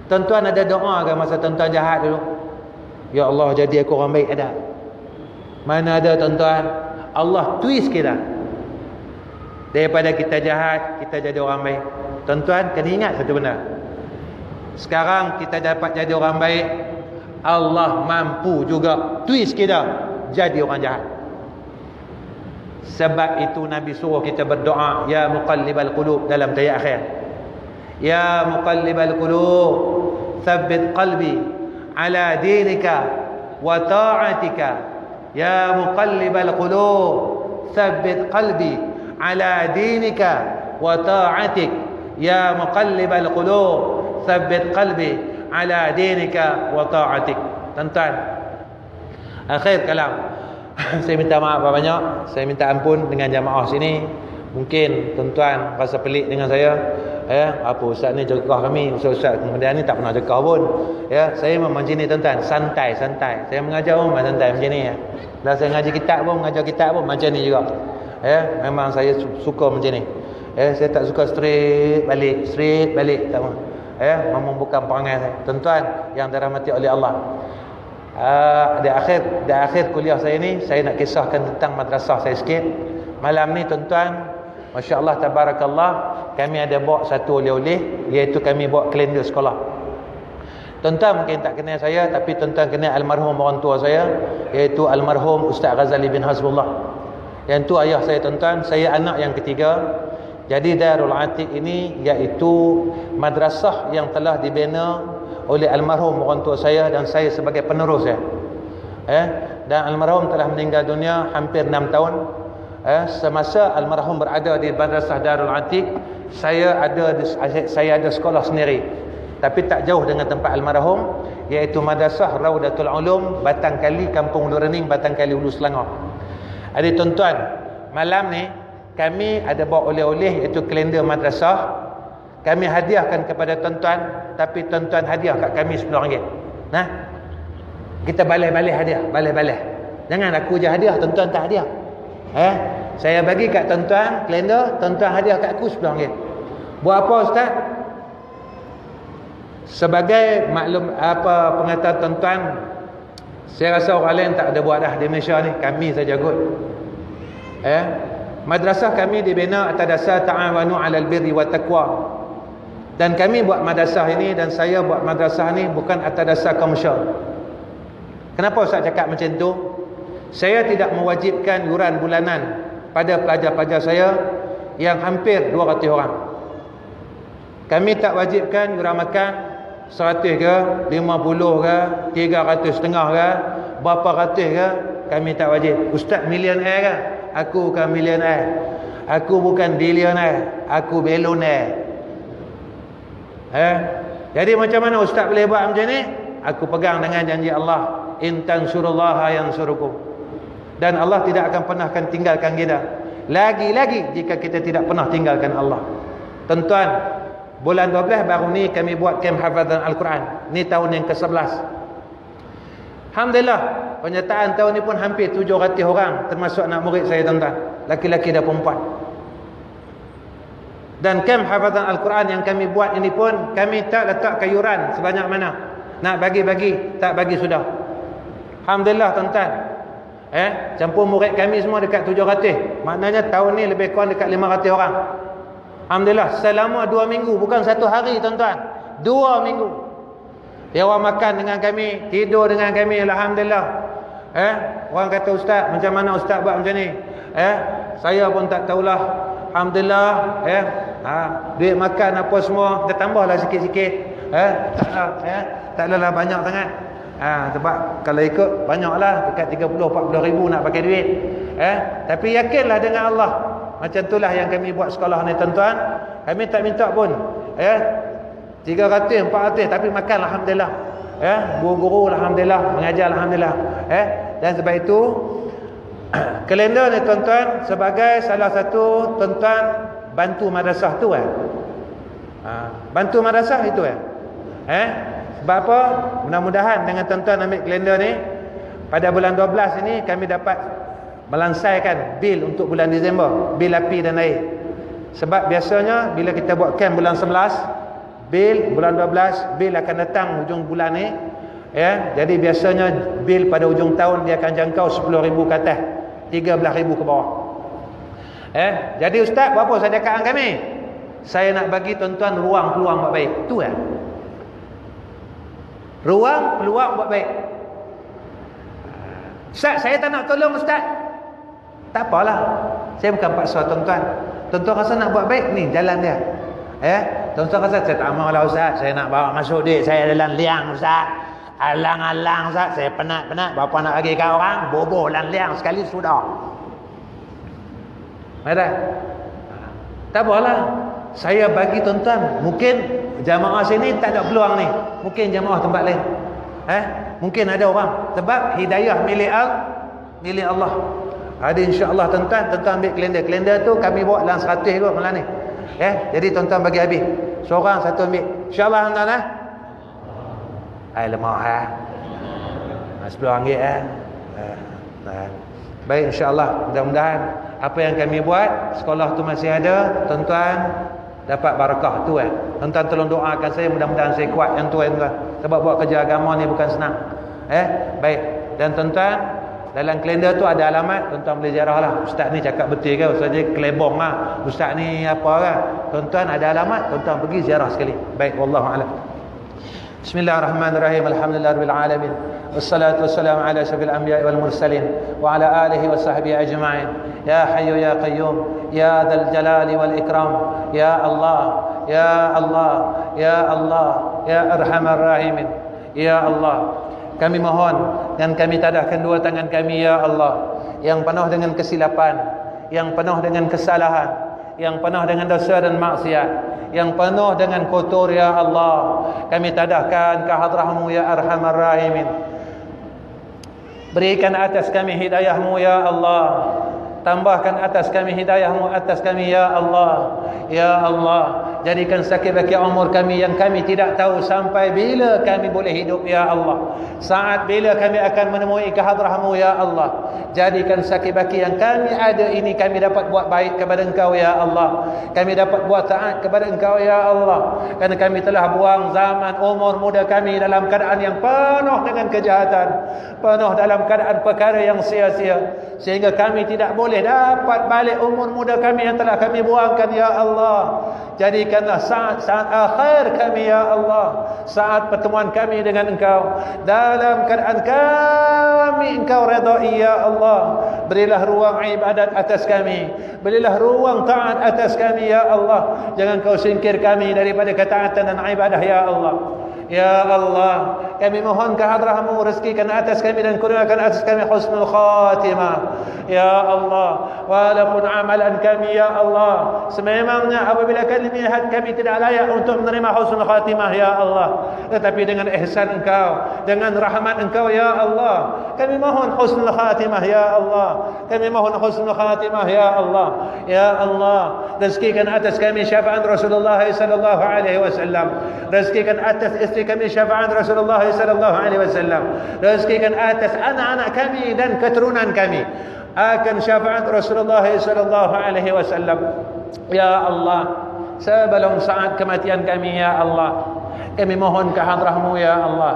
Tuan-tuan ada doa ke masa tuan-tuan jahat dulu? Ya Allah, jadi aku orang baik, ada? Mana ada, tuan-tuan? Allah twist kita. Daripada kita jahat, kita jadi orang baik. Tuan-tuan, kena ingat satu benda. Sekarang kita dapat jadi orang baik, Allah mampu juga twist kita jadi orang jahat. Sebab itu Nabi suruh kita berdoa, ya muqallibal qulub, dalam tayat akhir. Ya muqallibal qulub, tsabbit qalbi ala dinika wa ta'atika. Ya muqallibal qulub, tsabbit qalbi ala dinika wa ta'atik. Ya muqallibal qulub, tsabbit qalbi ala dinika wa ta'atik. Tuan-tuan, akhir kalam, saya minta maaf banyak, saya minta ampun dengan jamaah sini. Mungkin tuan-tuan rasa pelik dengan saya, apa ustaz ni cekah kami, ustaz kemudian ni tak pernah cekah pun. Saya memang macam ni, tuan-tuan, santai. Saya mengajar pun santai macam ni. Dah saya mengajar kitab pun macam ni juga. Memang saya suka macam ni. Saya tak suka straight balik, tak mau. Memang bukan perangai saya. Tuan-tuan yang dirahmati oleh Allah, di akhir kuliah saya ni, saya nak kisahkan tentang madrasah saya sikit. Malam ni, tuan-tuan, masya-Allah tabarakallah, kami ada bawa satu oleh-oleh, iaitu kami bawa kalender sekolah. Tuan-tuan mungkin tak kenal saya, tapi tuan-tuan kenal almarhum orang tua saya, iaitu almarhum Ustaz Ghazali bin Hasbullah. Yang tu ayah saya, tuan-tuan. Saya anak yang ketiga. Jadi Darul Atiq ini iaitu madrasah yang telah dibina oleh almarhum orang tua saya dan saya sebagai penerus ya. Dan almarhum telah meninggal dunia hampir 6 tahun. Semasa almarhum berada di madrasah Darul Atiq, saya ada sekolah sendiri, tapi tak jauh dengan tempat almarhum, iaitu madrasah Raudatul Ulum, Batang Kali, Kampung Lurening, Batang Kali, Hulu Selangor. Adik tuan-tuan, malam ni kami ada bawa oleh-oleh, iaitu kalender madrasah. Kami hadiahkan kepada tuan-tuan, tapi tuan-tuan hadiah kat kami RM10. Nah, kita balai-balai hadiah, balai-balai. Jangan aku je hadiah, tuan-tuan tak hadiah. Saya bagi kat tuan-tuan kalender, tuan-tuan hadiah kat aku RM10. Buat apa, ustaz? Sebagai maklum pengetahuan tuan-tuan, saya rasa orang lain tak ada buat dah di Malaysia ni, kami saja kot. Madrasah kami dibina atas dasar ta'awanu 'alal birri wat taqwa. Dan kami buat madrasah ini, dan saya buat madrasah ni bukan atas dasar komersial. Kenapa saya cakap macam tu? Saya tidak mewajibkan yuran bulanan pada pelajar-pelajar saya yang hampir 200 orang. Kami tak wajibkan yuran makan 100 ke, 50 ke, 300 setengah ke, berapa ratus ke. kami tak wajib. Ustaz millionaire ke? Aku bukan millionaire. Aku bukan billionaire. Aku belonaire. Jadi macam mana ustaz boleh buat macam ni? Aku pegang dengan janji Allah, in tansurullaha yansurukum. Dan Allah tidak akan pernah akan tinggalkan kita. Lagi-lagi jika kita tidak pernah tinggalkan Allah. Tuan-tuan, bulan 12 baru ni kami buat kem hafazan Al-Quran. Ni tahun yang ke-11. Alhamdulillah, penyertaan tahun ni pun hampir 700 orang, termasuk anak murid saya tuan-tuan, laki-laki dan perempuan. Dan kem hafazan Al-Quran yang kami buat ini pun kami tak letak kayuran sebanyak mana. Nak bagi-bagi, tak bagi sudah. Alhamdulillah tuan-tuan. Campur murid kami semua dekat 700. Maknanya tahun ni lebih kurang dekat 500 orang. Alhamdulillah, selama 2 minggu, bukan 1 hari tuan-tuan. 2 minggu. Dia orang makan dengan kami, tidur dengan kami, alhamdulillah. Orang kata ustaz, macam mana ustaz buat macam ni? Saya pun tak tahulah. Alhamdulillah, duit makan apa semua, kita tambahlah sikit-sikit. Taklah banyak sangat. Sebab kalau ikut banyaklah, dekat 30-40 ribu nak pakai duit. Tapi yakinlah dengan Allah. Macam itulah yang kami buat sekolah ni tuan-tuan. Kami tak minta pun 300, 400, tapi makan alhamdulillah. Guru-guru alhamdulillah, mengajar alhamdulillah. Dan sebab itu kalender ni tuan-tuan sebagai salah satu tuan-tuan bantu madrasah tu bantu madrasah itu sebab apa? Mudah-mudahan dengan tuan-tuan ambil kalender ni, pada bulan 12 ini kami dapat melansaikan bil untuk bulan Disember, bil api dan air. Sebab biasanya bila kita buat camp bulan 11, bil bulan 12, bil akan datang hujung bulan ni. Jadi biasanya bil pada hujung tahun dia akan jangkau 10,000 ke atas, 13,000 ke bawah. Jadi ustaz, berapa sediakaan kami? Saya nak bagi tuan-tuan ruang peluang buat baik. Tu ruang peluang buat baik. Ustaz, saya tak nak tolong ustaz. Tak apalah. Saya bukan paksa tuan-tuan. Tuan-tuan rasa nak buat baik, ni jalan dia. Tuan-tuan rasa saya tak maulah ustaz, saya nak bawa masuk duit saya dalam liang ustaz. Alang-alang ustaz, saya penat-penat. Berapa nak bagi kat orang? Boboh dalam liang sekali sudah. Ada? Tak apalah. Saya bagi tuan-tuan, mungkin jamaah sini tak ada peluang ni. Mungkin jamaah tempat lain. Mungkin ada orang. Sebab hidayah milik Allah. Ada insya-Allah tuan-tuan ambil kalender. Kalender tu kami bawa dalam 100 kot malam ni. Jadi tuan-tuan bagi habis. Seorang satu ambil. Insya-Allah tuan-tuan lemah RM10 baik insya-Allah. Mudah-mudahan apa yang kami buat, sekolah tu masih ada, tuan-tuan dapat barakah tu. Tuan-tuan tolong doakan saya, mudah-mudahan saya kuat yang tu tuan-tuan. Sebab buat kerja agama ni bukan senang. Baik. Dan tuan-tuan, dalam kalender tu ada alamat, tuan-tuan boleh ziarah lah. Ustaz ni cakap betul ke? Ustaz ni kelebong lah. Ustaz ni apa kan? Tuan-tuan ada alamat, tuan-tuan pergi ziarah sekali. Baik, wallahu a'lam. Bismillahirrahmanirrahim. Alhamdulillahirabbil alamin. Wassalatu wassalamu ala asyrafil anbiya'i wal mursalin wa ala alihi wa sahbihi ajma'in. Ya hayyu ya qayyum ya dzal jalali wal ikram. Ya Allah, ya Allah, ya Allah, ya arhamar rahimin. Ya Allah, kami mohon dan kami tadahkan dua tangan kami ya Allah yang penuh dengan kesilapan, yang penuh dengan kesalahan, yang penuh dengan dosa dan maksiat, yang penuh dengan kotor ya Allah. Kami tadahkan ke hadrah-Mu ya arhamar rahimin. Berikan atas kami hidayah-Mu ya Allah. Tambahkan atas kami hidayah-Mu atas kami ya Allah. Ya Allah, jadikan sakit-sakit umur kami yang kami tidak tahu sampai bila kami boleh hidup ya Allah. Saat bila kami akan menemui ke hadrah-Mu ya Allah. Jadikan sakit-sakit yang kami ada ini kami dapat buat baik kepada Engkau ya Allah. Kami dapat buat taat kepada Engkau ya Allah. Kerana kami telah buang zaman umur muda kami dalam keadaan yang penuh dengan kejahatan, penuh dalam keadaan perkara yang sia-sia, sehingga kami tidak boleh dapat balik umur muda kami yang telah kami buangkan ya Allah. Jadikanlah saat-saat akhir kami ya Allah, saat pertemuan kami dengan Engkau, dalam keadaan kami Engkau redai ya Allah. Berilah ruang ibadat atas kami, berilah ruang taat atas kami ya Allah. Jangan Kau singkir kami daripada ketaatan dan ibadah ya Allah. Ya Allah, kami mohon ke hadrah-Mu, rezekikan atas kami dan kurniakan atas kami husnul khatimah. Ya Allah, walaupun amalan kami ya Allah sememangnya apabila kami melihat kami tidak layak untuk menerima husnul khatimah ya Allah, tetapi dengan ihsan Engkau, dengan rahmat Engkau ya Allah, kami mohon husnul khatimah ya Allah. Kami mohon husnul khatimah ya Allah. Ya Allah, rezekikan atas kami syafaat Rasulullah sallallahu alaihi wasallam. Rezekikan atas istri kami syafaat Rasulullah sallallahu alaihi wasallam. Rezekikan atas anak-anak kami dan keturunan kami akan syafaat Rasulullah sallallahu alaihi wasallam. Ya Allah, sebelum saat kematian kami ya Allah, kami mohon ke hadrah-Mu ya Allah,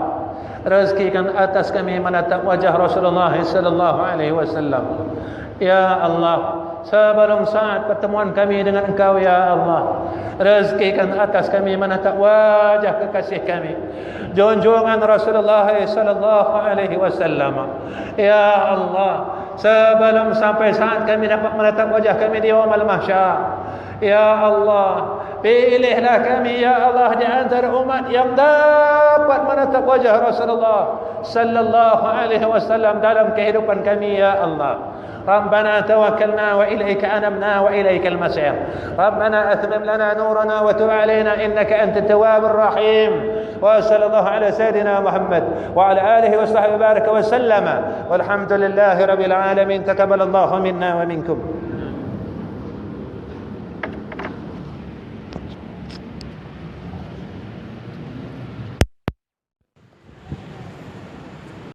rezekikan atas kami menatap wajah Rasulullah sallallahu alaihi wasallam. Ya Allah, sebelum saat pertemuan kami dengan Engkau ya Allah, rezekikan atas kami menatap wajah kekasih kami, junjungan Rasulullah sallallahu alaihi wasallam. Ya Allah, sebelum sampai saat kami dapat menatap wajah kami di yaumul mahsyar, ya Allah, pilihlah kami ya Allah di antara umat yang dapat menatap wajah Rasulullah sallallahu alaihi wasallam dalam kehidupan kami ya Allah. ربنا توكلنا وإليك أنبنا وإليك المصير. ربنا أتمم لنا نورنا وتب علينا إنك أنت التواب الرحيم. وصلى الله على سيدنا محمد وعلى آله وصحبه وبارك وسلم والحمد لله رب العالمين. تقبل الله منا ومنكم.